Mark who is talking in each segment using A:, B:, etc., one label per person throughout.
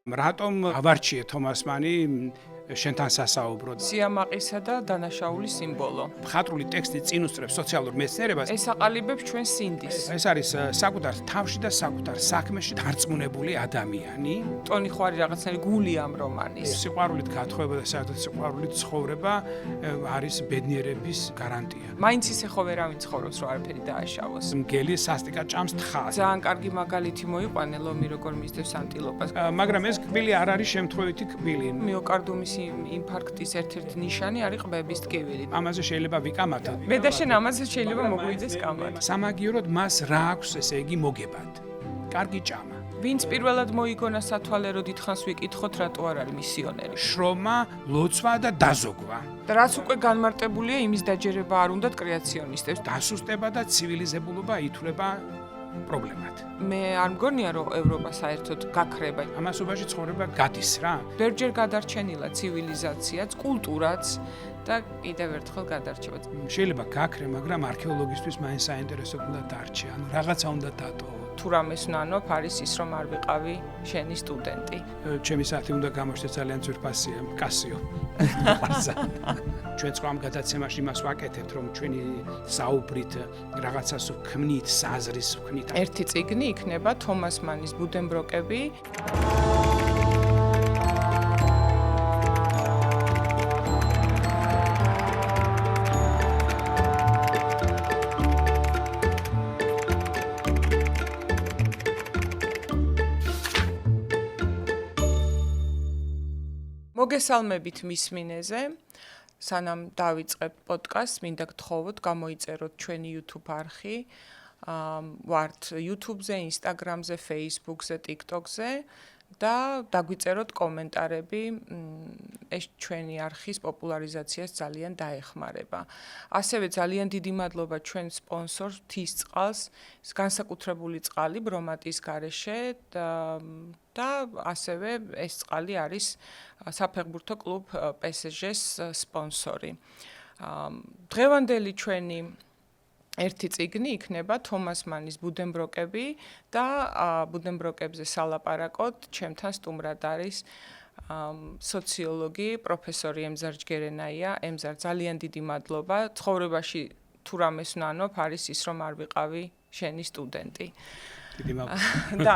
A: რატომ ავარჩიე თომას მანი შენთან სასაუბროდ?
B: სიამაყისა და დანაშაულის სიმბოლო.
A: მხატვრული ტექსტი წინ უსწრებს სოციალურ მეცნიერებას.
B: ეს აყალიბებს ჩვენ სინდის.
A: ეს არის საკუთარ თავში და საკუთარ საქმეში დარწმუნებული ადამიანი.
B: ტონი ხვარი რაღაცნაირი გული ამ რომანის.
A: სიყვარულით გათხოვება და საერთოდ სიყვარულით ცხოვრება არის ბედნიერების გარანტია.
B: მაინც ისე ხო ვერავინ ცხოვრობს, რომ არაფერი დააშავოს.
A: მგელი სასტიკად ჭამს თხას.
B: ძალიან კარგი მაგალითი მოიყვანე ლომი როგორ მისდევს ანტილოპას.
A: მაგრამ ეს კბილი არ არის შემთხვევითი კბილი.
B: მიოკარდუმის ინფარქტის ერთ-ერთი ნიშანი არის ყბების ტკივილი.
A: ამაზე შეიძლება ვიკამათოთ.
B: მე და შენ ამაზე შეიძლება მოგვიძეს კამათი.
A: სამაგიეროდ მას რა აქვს ესე იგი მოგებად. კარგი ჭამა.
B: ვინც პირველად მოიგონა სათვალე რო დიდხანს ვიკითხოთ რატო არ არის მისიონერი.
A: შრომა, ლოცვა და დაზოგვა.
B: და რაც უკვე განმარტებულია, იმის დაჯერება არ უნდათ კრეაციონისტებს.
A: დასუსტება და ცივილიზებულობა ითვლება პრობლემად.
B: მე არ მგონია რომ ევროპა საერთოდ გაქრება.
A: ამასობაში ცხოვრება გადის რა.
B: ბევრჯერ გადარჩენილა ცივილიზაციაც, კულტურაც და კიდევ ერთხელ გადარჩება.
A: შეიძლება გაქრე, მაგრამ არქეოლოგისთვის მაინც საინტერესო უნდა დარჩე. ანუ რაღაცა უნდა დატოვო.
B: თუ რამეს ვნანობ, არის ის რომ არ ვიყავი შენი სტუდენტი.
A: ჩემი საათი უნდა გამოჩნდეს ძალიან ძვირფასია, კასიო. ჩვენ სხვა ამ გადაცემაში მას ვაკეთებთ, რომ ჩვენი საუბრით რაღაცას ვქმნით, საზრის ვქმნით.
B: ერთი წიგნი იქნება თომას მანის ბუდემბროკები. მოგესალმებით მისმინეზე. სანამ დავიწყებთ პოდკასტს, მინდა გთხოვოთ, გამოიწეროთ ჩვენი YouTube არხი. ვართ YouTube-ზე, Instagram-ზე, Facebook-ზე, TikTok-ზე და დაგვიწეროთ კომენტარები. ეს ჩვენი არხის პოპულარიზაციას ძალიან დაეხმარება. ასევე ძალიან დიდი მადლობა ჩვენ სპონსორ თისწყალს, განსაკუთრებული წყალი ბრომატის გარეშე და ასევე ეს წყალი არის საფეხბურთო კლუბ PSG-ს სპონსორი. დღევანდელი ჩვენი ერთი წიგნი იქნება თომას მანის ბუდემბროკები და ბუდემბროკებზე სალაპარაკოთ ჩემთან სტუმრად არის სოციოლოგი პროფესორი ემზარ ჯგერენაია. ემზარ, ძალიან დიდი მადლობა. ცხოვრებაში თუ რამეს ვნანობ, არის ის რომ არ ვიყავი შენი სტუდენტი.
A: დიდი მადლობა.
B: და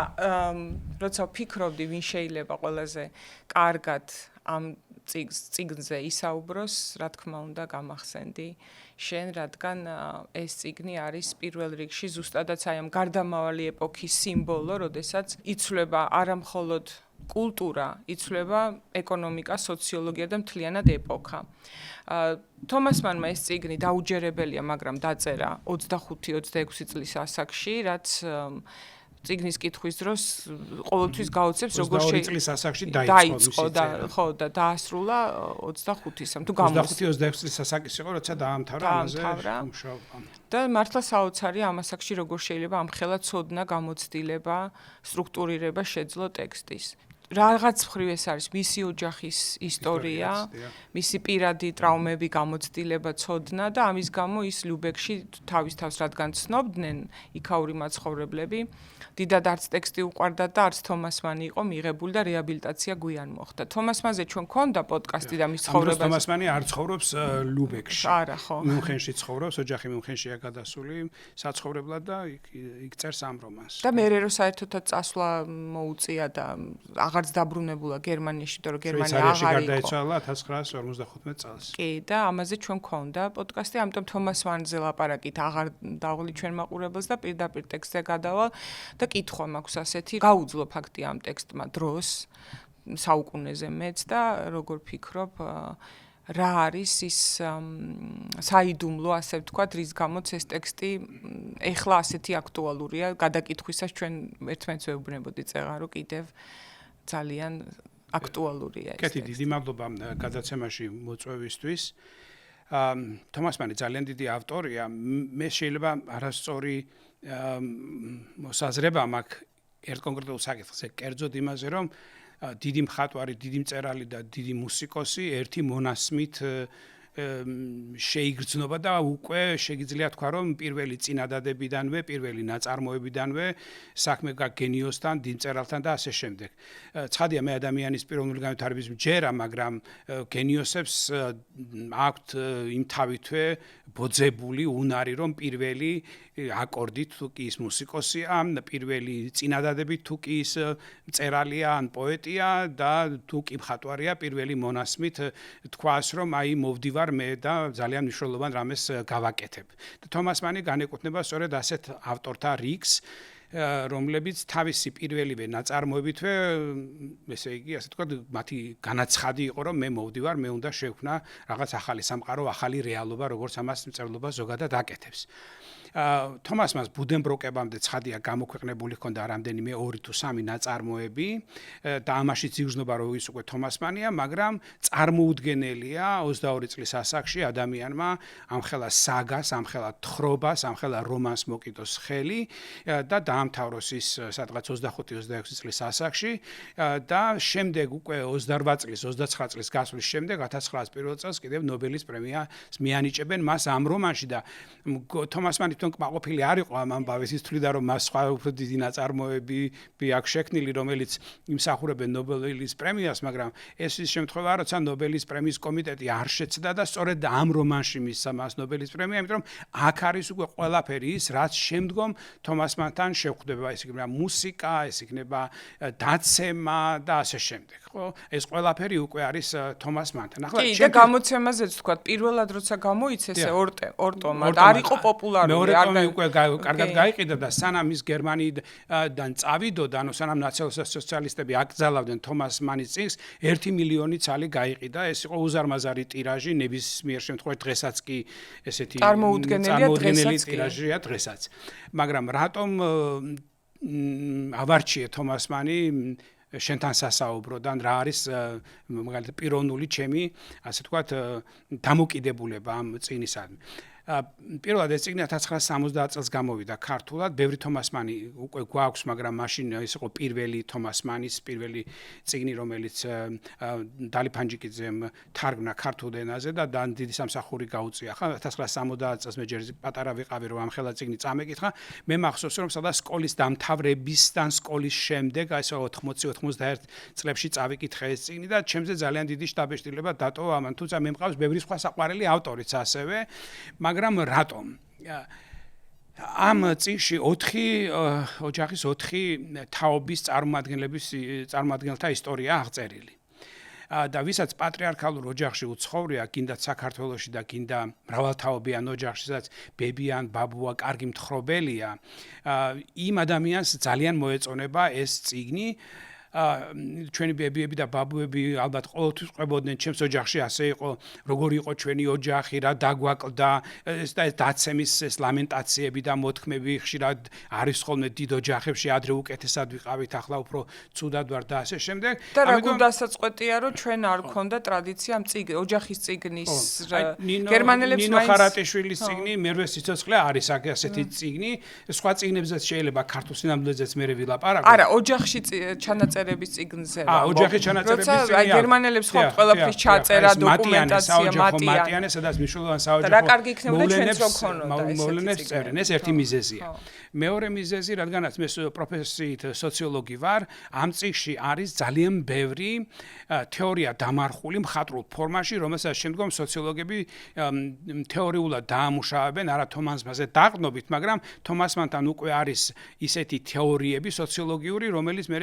B: როცა ვფიქრობდი, ვინ შეიძლება ყველაზე კარგად ამ წიგნზე ისაუბროს, რა თქმა უნდა, გამახსენდი შენ, რადგან ეს წიგნი არის პირველ რიგში ზუსტადაც აი ამ გარდამავალი ეპოქის სიმბოლო, როდესაც იცვლება არა მხოლოდ კულტურა, იცვლება ეკონომიკა, სოციოლოგია და მთლიანად ეპოქა. თომას მანმა ეს წიგნი დაუჯერებელია, მაგრამ დაწერა 25-26 წლის ასაკში, რაც წიგნის კითხვის დროს ყოველთვის გაოცებს როგორ
A: 22 წლის ასაკში
B: დაიწყო და ხო და დაასრულა 25-ისამ თუ გამოსცემ
A: 25-26 წლის ასაკის იყო როცა დაამთავრა ამაზე მუშაობა.
B: და მართლა საოცარი ამ ასაკში როგორ შეიძლება ამხელა ცოდნა, გამოცდილება, სტრუქტურირება შეძლო ტექსტის. რაღაც მხრივ ეს არის მისი ოჯახის ისტორია, მისი პირადი ტრაუმები, გამოცდილება, ცოდნა და ამის გამო ის ლიუბეკში თავის თავს რადგან ცნობდნენ იქაური მაცხოვრებლები, დიდად არც ტექსტი უყვარდა და არც თომას მანი იყო მიღებული და რეაბილიტაცია გვიან მოხდა. თომას მანზე ჩვენ გქონდა პოდკასტი და მის ცხოვრებაზე.
A: თომას მანი არ ცხოვრობს ლიუბეკში.
B: არა, ხო.
A: მიუნხენში ცხოვრობს, ოჯახი მიუნხენშია გადასული საცხოვრებლად და იქ წერს ამ რომანს.
B: და მე რო საერთოდაც წასვლა მოუწია და აღარც დაბრუნებულა გერმანიაში, იმიტომ რომ გერმანია აღარ იყო.
A: გარდაეცვალა 1955 წელს.
B: კი, და ამაზე ჩვენ გქონდა პოდკასტი, ამიტომ თომას მანზე ლაპარაკით აღარ დავღლი ჩვენ მაყურებელს და პირდაპირ ტექსტზე გადავალ და კითხვა მაქვს ასეთი, გაუძლო ფაქტი ამ ტექსტმა დროს, საუკუნეზე მეც და როგორ ფიქრობ, რა არის ის საიდუმლო, ასე ვთქვათ, რის გამოც ეს ტექსტი ეხლა ასეთი აქტუალურია, გადაკითხვისას ჩვენ ერთმანეთს ვეუბნებოდი წეღარო კიდევ ძალიან აქტუალურია ეს.
A: კეთილი, დიდი მადლობა გადაცემაში მოწვევისთვის. თომას მანი ძალიან დიდი ავტორია. მე შეიძლება არასწორი მოსაზრება მაქვს ერთ კონკრეტულ საკითხზე, კერძოდ იმაზე, რომ დიდი მხატვარი, დიდი მწერალი და დიდი მუსიკოსი ერთი მონასმით შეიგრძნობა და უკვე შეგიძლია თქვა რომ პირველი წინადადებიდანვე, პირველი ნაწარმოებიდანვე საქმე გაგენიოსთან, დიდწერალთან და ასე შემდეგ. ცხადია მე ადამიანის პიროვნული განვითარების მჯერა, მაგრამ გენიოსებს აქვთ იმ თავითვე ბოძებული უნარი რომ პირველი აკორდით თუ კი ის მუსიკოსია, პირველი წინადადებით თუ კი ის მწერალია ან პოეტია და თუ კი მხატვარია, პირველი მონასმით თქვას რომ აი მოვდივარ მე და ძალიან მნიშვნელოვან რამეს გავაკეთებ. და თომას მანი განეკუთვნება სწორედ ასეთ ავტორთა რიგს, რომლებიც თავისი პირველივე ნაწარმოებითვე, ესე იგი, ასე თქვა, მათი განაცხადი იყო, რომ მე მოვდივარ, მე უნდა შევქმნა რაღაც ახალი სამყარო, ახალი რეალობა, როგორც ამას მწერლობა ზოგადად აკეთებს. თომას მანს ბუდენბროკებამდე ცხადია გამოქვეყნებული ჰქონდა რამდენიმე 2 თუ 3 ნაწარმოები და ამაშიც იგრძნობა რომ ის უკვე თომას მანია, მაგრამ წარმოუდგენელია 22 წლის ასაკში ადამიანმა ამხელა საგას, ამხელა თხრობას, ამხელა რომანს მოკიდოს ხელი და დაამთავროს ის სადღაც 25-26 წლის ასაკში და შემდეგ უკვე 28 წლის, 29 წლის გასვლის შემდეგ 1901 წელს კიდევ ნობელის პრემიას მიანიჭებენ მას ამ რომანში და თომას მანი კმაყოფილი არ იყო ამ ამბავის, ის თვლიდა რომ მას სხვა უფრო დიდი ნაწარმოები აქვს შექმნილი, რომელიც იმსახურებენ ნობელის პრემიას, მაგრამ ეს ის შემთხვევა, როცა ნობელის პრემიის კომიტეტი არ შეცდა და სწორედ ამ რომანში მისცა მას ნობელის პრემია, იმიტომ რომ აქ არის უკვე ყველაფერი ის, რაც შემდგომ თომას მანთან შეხვდება, ეს იქნება მუსიკა, ეს იქნება დაცემა და ასე შემდეგ. ხო, ეს ყველაფერი უკვე არის თომას მანთან. ახლა
B: კი, და გამოცემაზეც თქვა, პირველად როცა გამოიცა ესე ორტომა და არ იყო პოპულარული.
A: უკვე კარგად გაიყიდა და სანამ ის გერმანიიდან წავიდოდა, ანუ სანამ ნაციონალ-სოციალისტები აკრძალავდნენ თომას მანის წიგნს, 1 მილიონი ცალი გაიყიდა. ეს იყო უზარმაზარი ტირაჟი, ნებისმიერ შემთხვევაში დღესაც კი ესეთი
B: წარმოუდგენელი
A: ტირაჟია დღესაც. მაგრამ რატომ ავარჩიე თომას მანი შენთან სასაუბროდან, რა არის მაგალითად პიროვნული ჩემი, ასე ვთქვათ, დამოკიდებულება ამ წიგნისადმი. პირველად ეს წიგნი 1970 წელს გამოვიდა ქართულად, ბევრი თომას მანი უკვე გვაქვს, მაგრამ მაშინ ის იყო პირველი თომას მანის პირველი წიგნი, რომელიც დალი ფანჯიკიძემ თარგმნა ქართულ ენაზე და დიდი სამსახური გაუწია. ხა 1970 წელს მე ჯერ პატარა ვიყავი, რომ ამხელა წიგნი წამეკითხა. მე მახსოვს, რომ სადაც სკოლის დამთავრებისთან, სკოლის შემდეგ, აი 80-91 წლებში წავიკითხე ეს წიგნი და ჩემზე ძალიან დიდი შთაბეჭდილება დატოვა ამან, თუმცა მე მყავს ბევრი სხვა საყვარელი ავტორიც ასევე. მაგრამ რატომ? ამ წიგნში 4 ოჯახის 4 თაობის წარმომადგენელთა ისტორია აღწერილი. და ვისაც პატრიარქალურ ოჯახში უცხოვრია, გინდათ საქართველოში და გინდა მრავალთაობიან ოჯახში, სადაც ბებიან, ბაბუა კარგი მთხრობელია, იმ ადამიანს ძალიან მოეწონება ეს წიგნი. ჩვენი ბებიები და ბაბუები ალბათ ყოველთვის ყვებოდნენ ჩემს ოჯახში ასე იყო, როგორი იყო ჩვენი ოჯახი, რა დაგვაკლდა, ეს დაცემის ეს ლამენტაციები და მოთქმები ხშირად არის ხოლმე დიდ ოჯახებში, ადრე უკეთესად ვიყავით, ახლა უფრო ცუდად ვარ და ასე შემდეგ.
B: და რა გულდასაწყვეტია, რომ ჩვენ არ გქონდა ტრადიცია ამ ოჯახის წიგნის გერმანელებს
A: ნინო ხარატიშვილის წიგნი, მერვე სიცოცხლე არის ასეთი წიგნი, სხვა წიგნებზეც შეიძლება ქართულ სინამდვილეზეც მე ვილაპარაკო.
B: არა, ოჯახში ჩანაწერების წიგნზე.
A: ოჯახის ჩანაწერების წიგნი.
B: როცა გერმანელებს ხო ყველაფრის ჩაწერა, დოკუმენტაცია,
A: მატიანე, სადაც მნიშვნელოვანი საოჯახო
B: რა კარგი იქნებოდა ჩვენც რო ქონოდა
A: მოვლენებს წერენ, ეს ერთი მიზეზია. მეორე მიზეზი, რადგანაც მე პროფესიით სოციოლოგი ვარ, ამ წიგნში არის ძალიან ბევრი თეორია დამარხული მხატვრულ ფორმაში, რომელსაც შემდგომ სოციოლოგები თეორიულად დაამუშავებენ, არა თომას მანზე დაყრდნობით, მაგრამ თომას მანთან უკვე არის ისეთი თეორიები სოციოლოგიური, რომელიც მე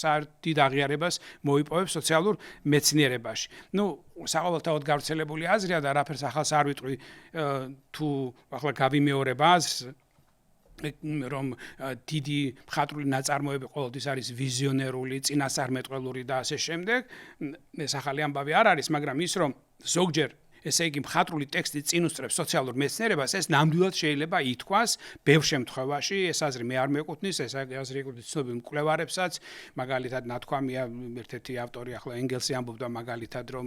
A: დიდ აღიარებას მოიპოვებს სოციალურ მეცნიერებაში. ნუ საყოველთაოდ გავრცელებული აზრია და რაფერს ახალს არ ვიტყვი, თუ ახლა გავიმეორებ აზრს, რომ დიდი მხატვრული ნაწარმოები ყოველთვის არის ვიზიონერული, წინასწარმეტყველური და ასე შემდეგ. ეს ახალი ამბავი არ არის, მაგრამ ის რომ ზოგჯერ ესე იგი მხატვრული ტექსტი წინ უსწრებს სოციალურ მეცნიერებას, ეს ნამდვილად შეიძლება ითქვას ბევრ შემთხვევაში, ეს აზრი მე არ მეკუთვნის, ეს აზრი ეკუთვნის ცნობილ მკვლევარებსაც, მაგალითად ნათქვამია ერთ-ერთი ავტორი ახლა ენგელსი ამბობდა მაგალითად, რომ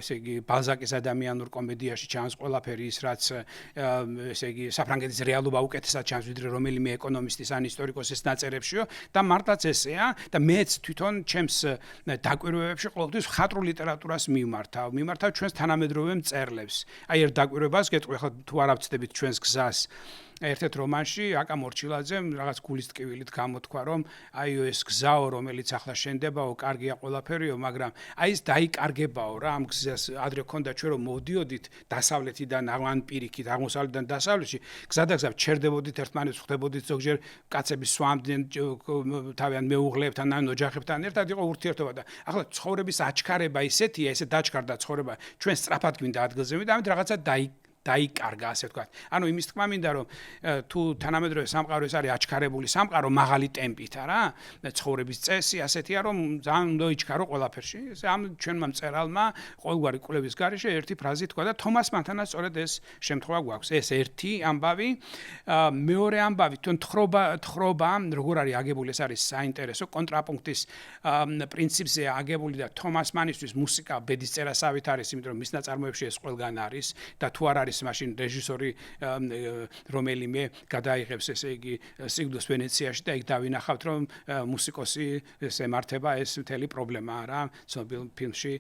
A: ესე იგი ბალზაკის ადამიანურ კომედიაში ჩანს ყველაფერი ის, რაც ესე იგი საფრანგეთის რეალობა უკეთესად ჩანს, ვიდრე რომელიმე ეკონომისტის ან ისტორიკოსის ნაწერებშიო და მართლაც ესეა და მეც თვითონ ჩემს დაკვირვებებში ყოველთვის მხატვრულ ლიტერატურას მიმართავ ჩვენს თანამედროვე მწერლებს. აი ერთ დაკვირვებას გეტყვი, ახლა თუ არ ავწდებით ჩვენს გზას ერთ-ერთ რომანში აკა მორჩილაძემ რაღაც გულის ტკივილით გამოთქვა, რომ აი ეს გზაო, რომელიც ახლა შენდებაო, კარგია ყველაფერიო, მაგრამ აი ეს დაიკარგებაო რა, ამ გზას ადრე ქონდა ჩვენ რომ მოვდიოდით დასავლეთიდან ან პირიქით, აღმოსავლეთიდან დასავლეთში, გზადაგზა ჩერდებოდით ერთმანეთს, ხვდებოდით ზოგჯერ კაცები სვამდნენ თავიანთ მეუღლეებთან ან ოჯახებთან ერთად იყო ურთიერთობა და ახლა ცხოვრების აჩქარება ისეთია, ესე დაჩქარდა ცხოვრება, ჩვენ სწრაფად გვინდა ადგილზე, და ამით რაღაცა დაიკარგა, ასე ვთქვათ. ანუ იმის თქმა მინდა, რომ თუ თანამედროვე სამყარო ეს არის აჩქარებული სამყარო მაღალი ტემპით, რა, ცხოვრების წესი ასეთია, რომ ძალიან უნდა იჩქარო ყველაფერში. ამ ჩვენმა მწერალმა ყოველგვარი კვლევის გარეშე ერთი ფრაზი თქვა და თომას მანთანაც სწორედ ეს შემთხვევა გვაქვს. ეს ერთი ამბავი, მეორე ამბავი, თუნ თხრობა, როგორ არის აგებული, ეს არის საინტერესო კონტრაპუნქტის პრინციპზე აგებული და თომას მანისთვის მუსიკა ბედისწერასავით არის, იმიტომ რომ მის ნაწარმოებში ეს ყველგან არის და თუ არ არის მაშინ რეჟისორი რომელიმე გადაიღებს ესე იგი სიკვდილს ვენეციაში და იქ დავინახავთ რომ მუსიკოსი ემართება ეს მთელი პრობლემაა რა ცნობილ ფილმში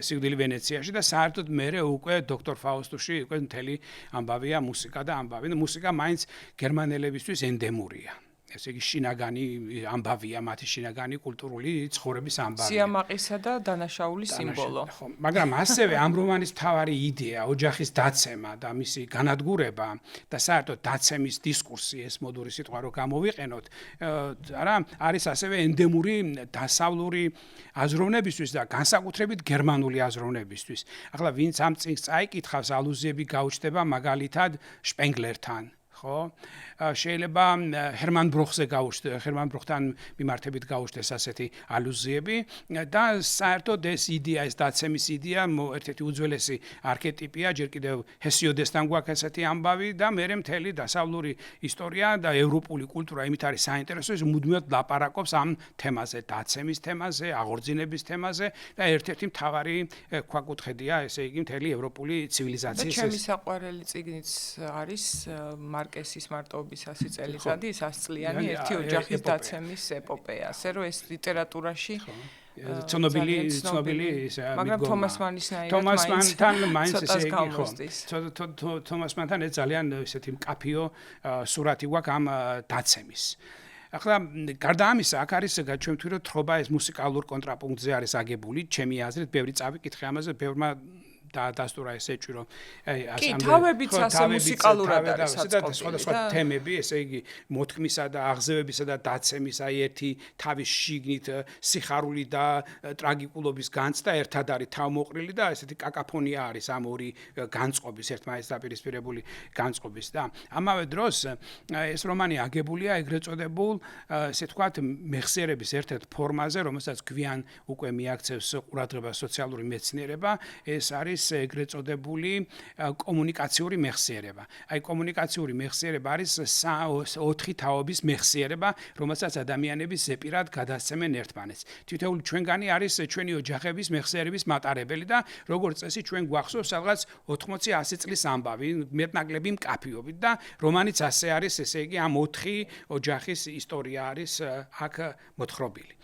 A: სიკვდილი ვენეციაში და საერთოდ მე უკვე დოქტორ ფაუსტუში უკვე მთელი ამბავია მუსიკა და ამბავი და მუსიკა მაინც გერმანელებისთვის ენდემურია. ესე იგი შინაგანი ამბავია, მათი შინაგანი კულტურული ცხოვრების ამბავი.
B: სიამაყისა და დანაშაულის სიმბოლო.
A: მაგრამ ასევე ამ რომანის მთავარი იდეა, ოჯახის დაცემა და მისი განადგურება და საერთოდ დაცემის დისკურსი, ეს მოდური სიტყვა რო გამოვიყენოთ, არა, არის ასევე ენდემური დასავლური აზროვნებისთვის და განსაკუთრებით გერმანული აზროვნებისთვის. ახლა ვინც ამ წიგნს წაიკითხავს, ალუზიები გაუჩნდება მაგალითად შპენგლერთან. ხო შეიძლება ჰერმან ბროხზე გაუჩნდეს ჰერმან ბროხთან მიმართებით გაუჩნდეს ასეთი ალუზიები და საერთოდ ეს იდეა ეს დაცემის იდეა ერთ-ერთი უძველესი არქეტიპია ჯერ კიდევ ჰესიოდესთან გვაქვს ასეთი ამბავი და მერე მთელი დასავლური ისტორია და ევროპული კულტურა იმით არის საინტერესო ის მუდმივად ლაპარაკობს ამ თემაზე დაცემის თემაზე აღორძინების თემაზე და ერთ-ერთი მთავარი ქვაკუთხედია ესე იგი მთელი ევროპული ცივილიზაციის
B: და ჩემი საყვარელი წიგნიც არის მარკესის მარტოობის 100 წელიწადი, 100 წლიანი ერთი ოჯახის დაცემის ეპოპეა. ასე რომ ეს ლიტერატურაში
A: ცნობილი
B: მაგრამ თომას მანისნაირად
A: თომას მანთან მაინც ესე იგი ხო
B: გამოსდის.
A: თომას მანთან ეს ძალიან ესეთი მკაფიო სურათი გვაქვს ამ დაცემის. ახლა გარდა ამისა, აქ არის ჩვენ ვთქვი რომ თხრობა ეს მუსიკალურ კონტრაპუნქტზე არის აგებული, ჩემი აზრით, ბევრი წავიკითხე ამაზე, ბევრმა დასტურა ეს ეჭვი რომ
B: კი თავებიც ასე მუსიკალურად არის საწყობილი
A: სხვადასხვა თემები ესე იგი მოთქმისა და აღზევებისა და დაცემის აი ერთი თავის შიგნით სიხარული და ტრაგიკულობის განცდა ერთად არის თავმოყრილი და ესეთი კაკაფონია არის ამ ორი განწყობის ერთმანეთს დაპირისპირებული განწყობის და ამავე დროს ეს რომანი აგებულია ეგრეთ წოდებულ ესე თქვათ მეხსიერების ერთ-ერთ ფორმაზე რომელსაც გვიან უკვე მიაქცევს ყურადღებას სოციალური მეცნიერება ეს არის ეგრეთ წოდებული კომუნიკაციური მეხსიერება. აი კომუნიკაციური მეხსიერება არის 4 თაობის მეხსიერება, რომელსაც ადამიანები ზეპირად გადასცემენ ერთმანეთს. თითოეული ჩვენგანი არის ჩვენი ოჯახების მეხსიერების მატარებელი და როგორც წესი ჩვენ გვახსოვს რაღაც 80-100 წლის ამბავი, მეტნაკლები მკაფიობით და რომანიც ასე არის, ესე იგი ამ 4 ოჯახის ისტორია არის აქ მოთხრობილი.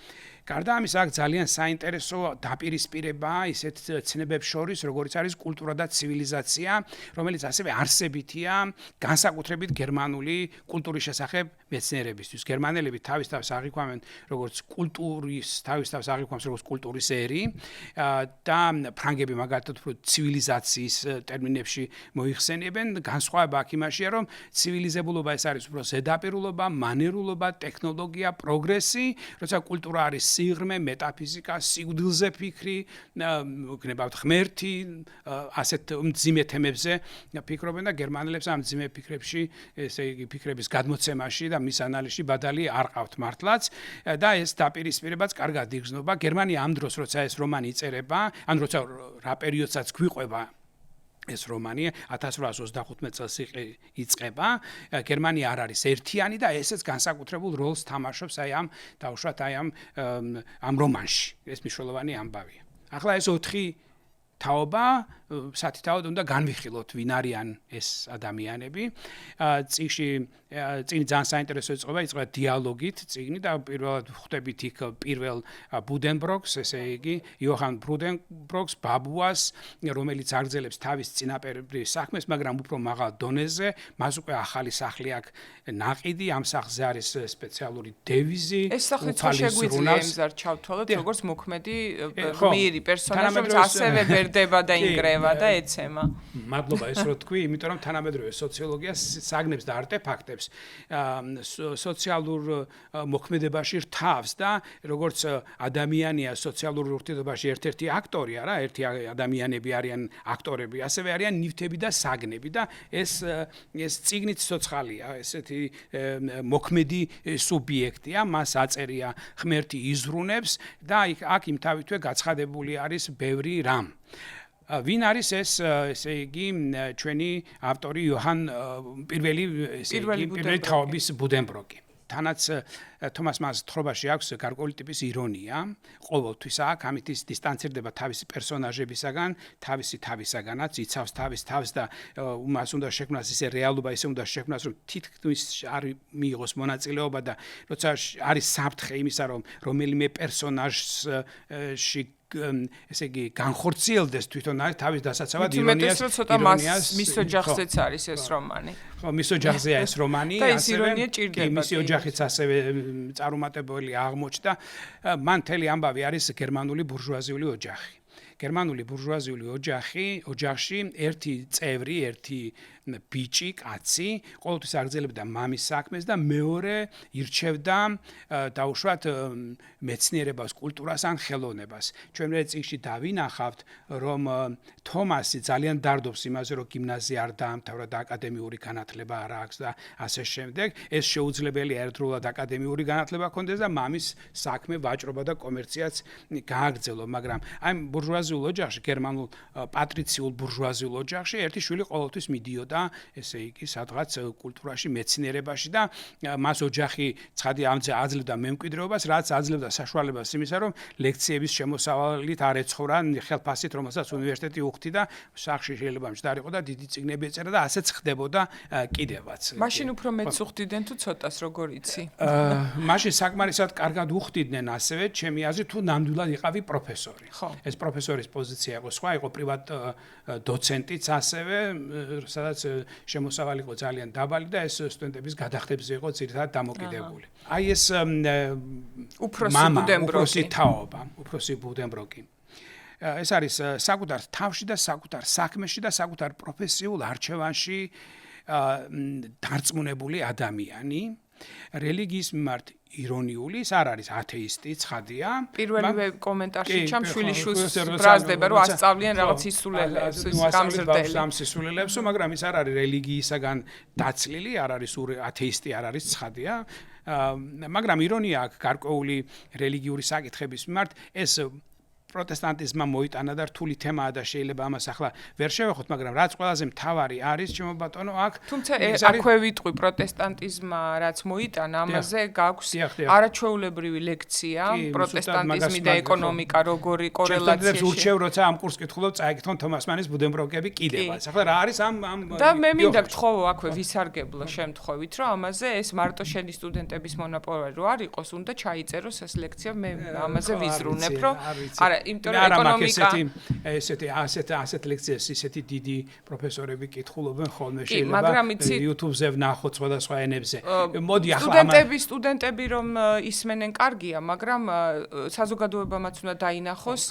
A: გარდა ამისა, აქ ძალიან საინტერესო დაპირისპირებაა ისეთ ცნებებს შორის, როგორც არის კულტურა და ცივილიზაცია, რომელიც ასევე არსებითია განსაკუთრებით გერმანული კულტურის შესახებ მეცნიერებისთვის. გერმანელები თავის თავს აღიქვამენ როგორც კულტურის, თავის თავს აღიქვამს როგორც კულტურის ერი და ფრანგები მაგალითად უფრო ცივილიზაციის ტერმინებში მოიხსენიებენ. განსხვავება აქ იმაშია, რომ ცივილიზებულობა ეს არის უფრო ზედაპირულობა, მანერულობა, ტექნოლოგია, პროგრესი, როცა კულტურა არის სიღრმე, მეტაფიზიკა, სიკვდილზე ფიქრი, გნებავთ ღმერთი, ასეთ მძიმე თემებზე ფიქრობენ და გერმანელებს ამ მძიმე ფიქრებში, ესე იგი ფიქრების გადმოცემაში და მის ანალიზში ბადალი არ ყავთ მართლაც და ეს დაპირისპირებაც კარგად იგრძნობა. გერმანია ამ დროს, როცა ეს რომანი იწერება, ან როცა რა პერიოდსაც გვიყვება ეს რომანი 1825 წელს იწყება, გერმანია არ არის ერთიანი და ესეც განსაკუთრებულ როლს თამაშობს აი ამ დაუშვათ აი ამ რომანში. ეს მნიშვნელოვანი ამბავია. ახლა ეს 4 თაობა სათითაოდ უნდა განვიხილოთ ვინ არიან ეს ადამიანები. წიგნში წიგნი ძალიან საინტერესო იწყება დიალოგით წიგნი და პირველად ხვდებით იქ პირველ ბუდენბროკს, ესე იგი იოჰან ბუდენბროკს ბაბუას, რომელიც აგრძელებს თავის წინაპირის საქმეს, მაგრამ უფრო მაღალ დონეზე, მას უკვე ახალი სახლი აქვს ნაყიდი, ამ სახლზე არის სპეციალური დევიზი.
B: ეს სახლიც შეგვიძლია იმზარ ჩავთვალოთ, როგორც მოქმედი გმირი პერსონაჟი, რომელიც ასევე ბერდება და ინგრევა და ეცემა.
A: მადლობა ეს რო თქვი, იმიტომ რომ თანამედროვე სოციოლოგია საგნებს და არტეფაქტებს სოციალურ მოქმედებაში რთავს და როგორც ადამიანია სოციალურ ურთიერთობაში ერთ-ერთი აქტორია რა, ერთი ადამიანები არიან აქტორები, ასევე არიან ნივთები და საგნები და ეს წიგნით ცოცხალია, ესეთი მოქმედი სუბიექტია, მას აწერია ღმერთი იზრუნებს და აქ იმთავითვე გაცხადებული არის ბევრი რამ. ვინ არის ესე იგი ჩვენი ავტორი იოჰან პირველი თაობის ბუდენბროკი. თანაც თომას მანს თხრობაში აქვს გარკვეული ტიპის ირონია, ყოველთვის აქ ამით ის დისტანცირდება თავისი პერსონაჟებისაგან, თავისაგანაც, იცავს თავის თავს და მას უნდა შექმნას ისე რეალობა, ისე უნდა შექმნას, რომ თითქმის არ მიიღოს მონაწილეობა და როცა არის საფრთხე იმისა, რომ რომელიმე პერსონაჟში ესე იგი განხორციელდეს თვითონ არის თავის დასაცავად ირონიას
B: მის ოჯახზეც არის ეს რომანი.
A: ხო, მის ოჯახზეა ეს რომანი,
B: და ეს ირონია ჭირდება.
A: მისი ოჯახიც ასევე წარუმატებელი აღმოჩნდა. მან მთელი ამბავი არის გერმანული ბურჟუაზიული ოჯახი. გერმანული ბურჟუაზიული ოჯახში ერთი წევრი, ერთი ბიჭი, კაცი, ყოველთვის აგრძელებდა მამის საქმეს და მეორე ირჩევდა დაუშვათ მეცნიერებას, კულტურას ან ხელოვნებას. ჩვენ წიგნში დავინახავთ, რომ თომასი ძალიან დარდობს იმაზე, რომ გიმნაზია არ დაამთავრა და აკადემიური განათლება არ აქვს და ასე შემდეგ. ეს შეუძლებელია ერთდროულად აკადემიური განათლება ჰქონდეს და მამის საქმე, ვაჭრობა და კომერციაც გააგრძელო, მაგრამ აი ბურჟუაზიულ ოჯახში, გერმანულ პატრიციულ ბურჟუაზიულ ოჯახში ერთი შვილი ყოველთვის მიდიოდა ესე იგი სადღაც კულტურაში, მეცნიერებაში და მას ოჯახი ცხადი ამზე აძლევდა მემკვიდრეობას, რაც აძლევდა საშუალებას იმისა, რომ ლექციების შემოსავალით არ ეცხოვრა ხელფასით, რომელსაც უნივერსიტეტი უხდი და სახლში შეიძლება მჯდარიყო და დიდი წიგნები ეწერა და ასეც ხდებოდა კიდევაც.
B: მაშინ უფრო მეც უხდიდნენ თუ ცოტას როგორ იცი?
A: მაშინ საკმარისად კარგად უხდიდნენ ასევე, ჩემი აზრით, თუ ნამდვილად იყავი პროფესორი. ეს პროფესორის პოზიცია იყო სხვა, იყო პრივატ დოცენტიც ასევე, სადაც შემოსავალი იყო ძალიან დაბალი და ეს სტუდენტების გადახდებზე იყო ძირითადად დამოკიდებული. აი ეს უფროსი თაობა, უფროსი ბუდენბროკი. ეს არის საკუთარ თავში და საკუთარ საქმეში და საკუთარ პროფესიულ არჩევანში დარწმუნებული ადამიანი. რელიგიის მიმართ ირონიული, ის არ არის ათეისტი, ცხადია.
B: პირველივე კომენტარში ჩამშვილიშვილს ბრაზდება, რომ ასწავლიან რაღაც ისულელებს,
A: სისულელებს, მაგრამ ის არ არის რელიგიისაგან დაცლილი, არ არის ათეისტი, არ არის ცხადია. მაგრამ ირონია აქვს გარკვეული რელიგიური საკითხების მიმართ, ეს პროტესტანტიზმმა მოიტანა და რთული თემაა და შეიძლება ამას ახლა ვერ შევეხოთ, მაგრამ რაც ყველაზე მთავარი არის, ჩემო ბატონო, აქ
B: თუმცა აქვე ვიტყვი პროტესტანტიზმმა რაც მოიტანა, ამაზე გაქვს არაჩვეულებრივი ლექცია, პროტესტანტიზმი და ეკონომიკა როგორი კორელაციაში.
A: ურჩევ, როცა ამ კურსს კითხულობ, წაიგთონ თომას მანის ბუდენბროკები კიდევაც. ახლა რა არის ამ
B: და მე მინდა გთხოვო აქვე ვისარგებლო შემთხვევით, რომ ამაზე ეს მარტო შენი სტუდენტების მონოპოლარი რო არ იყოს, უნდა ჩაიწეროს ეს ლექცია, მე ამაზე ვიზრუნებ, რომ არა იმიტომ ეკონომიკა
A: ესეთი ასეთ ლექციებს ისეთი დიდი პროფესორები კითხულობენ ხოლმე შეიძლება YouTube-ზე ვნახოთ სხვადასხვა ენებზე. მოდი ახლა
B: სტუდენტები რომ ისმენენ კარგია, მაგრამ საზოგადოებამაც უნდა დაინახოს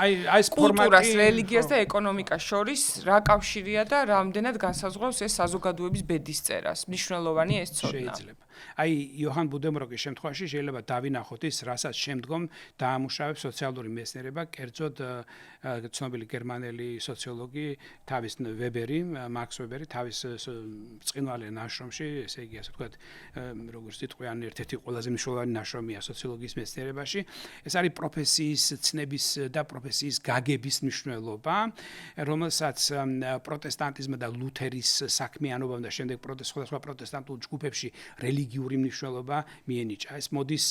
B: კულტურას, რელიგიას და ეკონომიკას შორის რა კავშირია და რამდენად განსაზღვრავს ეს საზოგადოების ბედისწერას. მნიშვნელოვანია ეს ცოდნა.
A: აი იოჰან ბუდენბროკის შემთხვევაში შეიძლება დავინახოთ ის, რასაც შემდგომ დაამუშავებს სოციალური მეცნიერება, კერძოდ ცნობილი გერმანელი სოციოლოგი თავის ვებერი, მაქს ვებერი თავის ბრწყინვალე ნაშრომში, ესე იგი ასე ვთქვათ, როგორც იტყვიან, ერთ-ერთი ყველაზე მნიშვნელოვანი ნაშრომია სოციოლოგიის მეცნიერებაში. ეს არის პროფესიის ცნების და პროფესიის გაგების მნიშვნელობა, რომელსაც პროტესტანტიზმმა და ლუთერის საქმიანობამ და შემდეგ სხვადასხვა პროტესტანტულ ჯგუფებში რელიგიური მნიშვნელობა მიენიჭა. ეს მოდის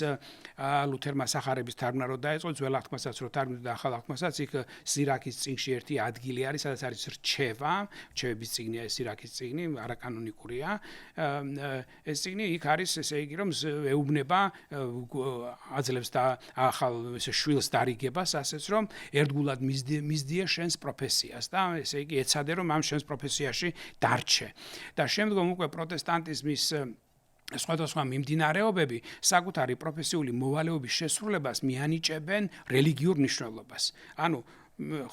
A: ლუთერმა სახარების თარგმნა რო დაეწყო, ძველ აღთქმასაც რო თარგმნიდა და ახალ აღთქმასაც, იქ სირაქის წიგნში ერთი ადგილი არის, სადაც არის რჩევა, რჩევების წიგნია ეს სირაქის წიგნი, არაკანონიკურია. ეს წიგნი იქ არის, ესე იგი, რომ ეუბნება აძლევს და ახალ შვილს დარიგებას, ასეც რომ ერთგულად მისდია შენს პროფესიას და ესე იგი ეცადე რომ ამ შენს პროფესიაში დარჩე. და შემდგომ უკვე პროტესტანტიზმის სხვადასხვა მიმდინარეობები საკუთარი პროფესიული მოვალეობის შესრულებას მიანიჭებენ რელიგიურ მნიშვნელობას. ანუ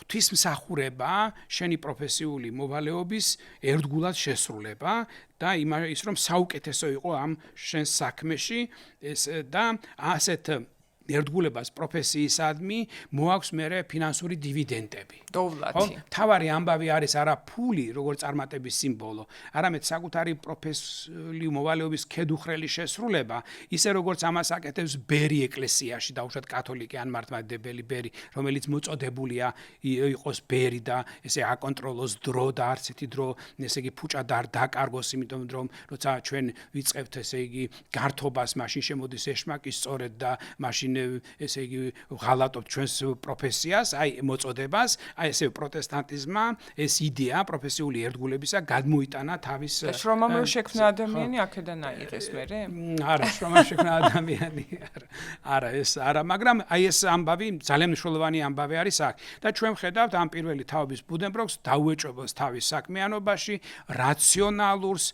A: ღვთისმსახურება შენი პროფესიული მოვალეობის ერთგულად შესრულება და ის რომ საუკეთესო იყო ამ შენს საქმეში ეს და ასეთ ერთგულებას პროფესიისადმი მოაქვს მერე ფინანსური დივიდენდები.
B: დოვლათი.
A: თავარი ამბავი არის არა ფული, როგორც წარმატების სიმბოლო, არამედ საკუთარი პროფესიული მოვალეობის ქედუხრელი შესრულება, ისე როგორც ამას აკეთებს ბერი ეკლესიაში, დაუშვათ კათოლიკე ან მართლმადიდებელი ბერი, რომელიც მოწოდებულია იყოს ბერი და ესე აკონტროლოს დრო და არც ერთი დრო, ესე იგი ფუჭად არ დაკარგოს, იმიტომ რომ როცა ჩვენ ვიწყებთ ესე იგი გართობას, მაშინ შემოდის ეშმაკი სწორედ და მაშინ ესე იგი ღალატობთ ჩვენს პროფესიას, აი მოწოდებას, აი ესე პროტესტანტიზმმა ეს იდეა პროფესიული ერთგულებისა გადმოიტანა თავის
B: შრომამ რო შექმნა ადამიანი აქედან აიღეს მერე?
A: არა, შრომამ შექმნა ადამიანი, არა, ეს არა, მაგრამ აი ეს ამბავი ძალიან მნიშვნელოვანი ამბავი არის აქ და ჩვენ ხედავთ ამ პირველი თაობის ბუდენბროკს დაუეჭვებოს თავის საქმიანობაში რაციონალურს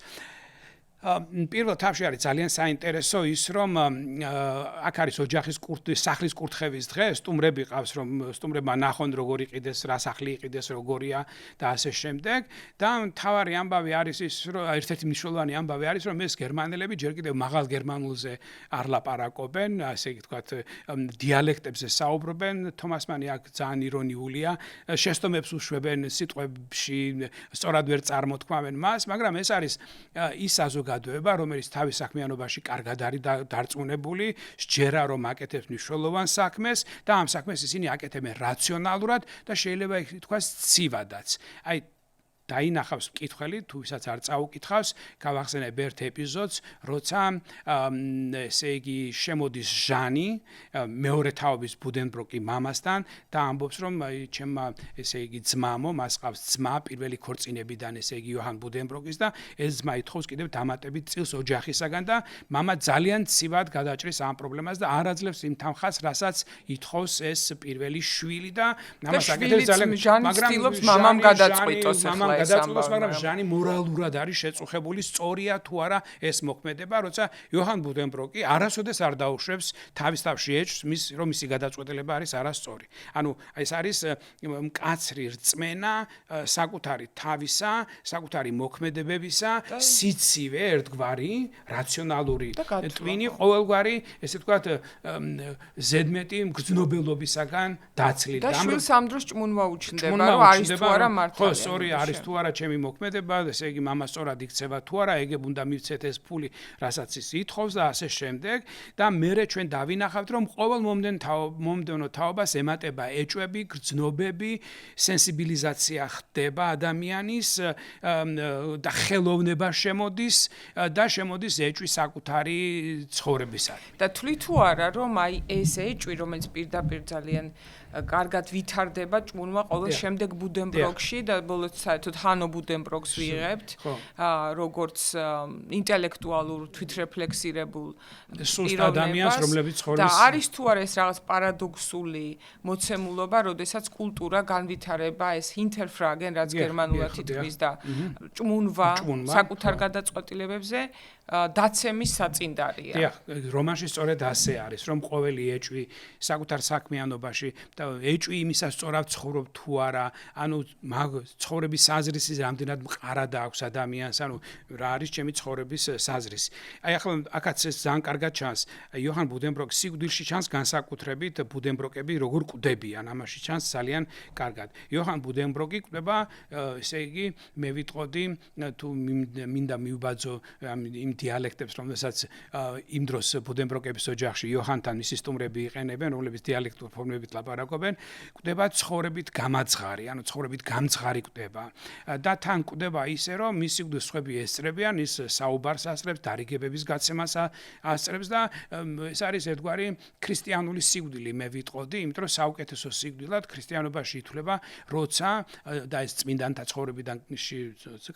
A: პირველ თავში არის ძალიან საინტერესო ის რომ აქ არის ოჯახის სახლის კურთხევის დღე, სტუმრები ყავს რომ სტუმრებმა ნახონ როგორ იყიდეს, რა სახლი იყიდეს, როგორია და ასე შემდეგ და მთავარი ამბავი არის ის რომ ერთ-ერთი მნიშვნელოვანი ამბავი არის რომ ეს გერმანელები ჯერ კიდევ მაღალ გერმანულზე არ ლაპარაკობენ, ასე ვთქვათ, დიალექტებზე საუბრობენ. თომას მანი აქ ძალიან ირონიულია, შეცდომებს უშვებენ სიტყვებში, სწორად ვერ წარმოთქმავენ მას, მაგრამ ეს არის ის საზოგადოება, რომელიც თავის საქმიანობაში კარგად არის დარწმუნებული, სჯერა რომ აკეთებს მნიშვნელოვან საქმეს და ამ საქმეს ისინი აკეთებენ რაციონალურად და შეიძლება ითქვას ცივადაც. აი დაინახავს მკითხველი, თუ ვისაც არ წაუკითხავს, გავახსენებ ერთ ეპიზოდს, როცა ესე იგი შემოდის ჟანი მეორე თაობის ბუდენბროკი მამასთან და ამბობს რომ ჩემმა ესე იგი ძმამო, მას ყავს ძმა პირველი ქორწინებიდან ესე იგი იოჰან ბუდენბროკის და ეს ძმა ითხოვს კიდევ დამატებით წილს ოჯახისაგან და მამა ძალიან ცივად გადაჭრის ამ პრობლემას და არ აძლევს იმ თანხას, რასაც ითხოვს ეს პირველი შვილი და ამას აკეთებს ძალიან
B: მაგრამ ცდილობს მამამ გადაწყვიტოს ახლა
A: გადაწყვეტოს, მაგრამ ჟანი მორალურად არის შეწუხებული, სწორია თუ არა ეს მოქმედება, როცა იოჰან ბუდენბროკი არასოდეს არ დაუშვებს თავის თავში ეჭვს, რომ მისი გადაწყვეტილება არის არასწორი. ანუ ეს არის მკაცრი რწმენა საკუთარი თავისა, საკუთარი მოქმედებებისა, სიცივე ერთგვარი, რაციონალური ტვინი, ყოველგვარი, ესე ვთქვათ, ზედმეტი მგრძნობელობისაგან დაცლილი.
B: და შვილს ამ დროს ჭმუნვა უჩნდება, რომ არის თუ არა მართალი.
A: ხო, სწორი არის თუ არა ჩემი მოქმედება, ესე იგი მამა სწორად იქცევა თუ არა, ეგ უნდა მივცეთ ეს ფული, რასაც ის ითხოვს და ასე შემდეგ და მერე ჩვენ დავინახავთ, რომ ყოველ მომდევნო თაობას ემატება ეჭვები, გრძნობები, სენსიბილიზაცია ხდება ადამიანის და ხელოვნება შემოდის და შემოდის ეჭვი საკუთარი ცხოვრებისადმი.
B: და თვლით თუ არა, რომ აი ეს ეჭვი, რომელიც პირდაპირ ძალიან კარგად ვითარდება ჭმუნვა ყოველ შემდეგ ბუდენბროკში და ბოლოს საერთოდ ჰანო ბუდენბროკს ვიღებთ, როგორც ინტელექტუალურ თვითრეფლექსირებულ
A: ადამიანს, რომლებიც ცხოვრობს
B: და არის თუ არა ეს რაღაც პარადოქსული მოცემულობა, როდესაც კულტურა განვითარება ეს ჰინტერფრაგენ, რაც გერმანულად ითქმის და ჭმუნვა საკუთარ გადაწყვეტილებებზე დაცემის საწინდარია.
A: დიახ, რომანში სწორედ ასე არის, რომ ყოველი ეჭვი საკუთარ საქმიანობაში და ეჭვი იმისას სწორად ცხოვრობ თუ არა, ანუ ცხოვრების საზრისი რამდენად მყარად აქვს ადამიანს, ანუ რა არის ჩემი ცხოვრების საზრისი. აი ახლა აქაც ეს ძალიან კარგად ჩანს, იოჰან ბუდენბროკის სიკვდილში ჩანს განსაკუთრებით ბუდენბროკები როგორ კვდებიან, ამაში ჩანს ძალიან კარგად. იოჰან ბუდენბროკი კვდება, ესე იგი, მე ვიტყოდი, თუ მინდა მივბაძო იმ დიალექტებს, რომელსაც იმ დროს ბუდენბროკების ოჯახში იოჰანთან მისი სტუმრები იყენებენ, რომლებიც დიალექტურ ფორმებით ლაპარაკობენ, კვდება ცხოვრებით გამაძღარი, ანუ ცხოვრებით გამძღარი კვდება. და თან კვდება ისე რომ მის სიკვდილს სხვები ესწრებიან, ის საუბარს ასწრებს, დარიგებების გაცემას ასწრებს და ეს არის ერთგვარი ქრისტიანული სიკვდილი მე ვიტყოდი, იმიტომ რომ საუკეთესო სიკვდილად ქრისტიანობაში ითვლება, როცა და ეს წმინდანთა ცხოვრებიდან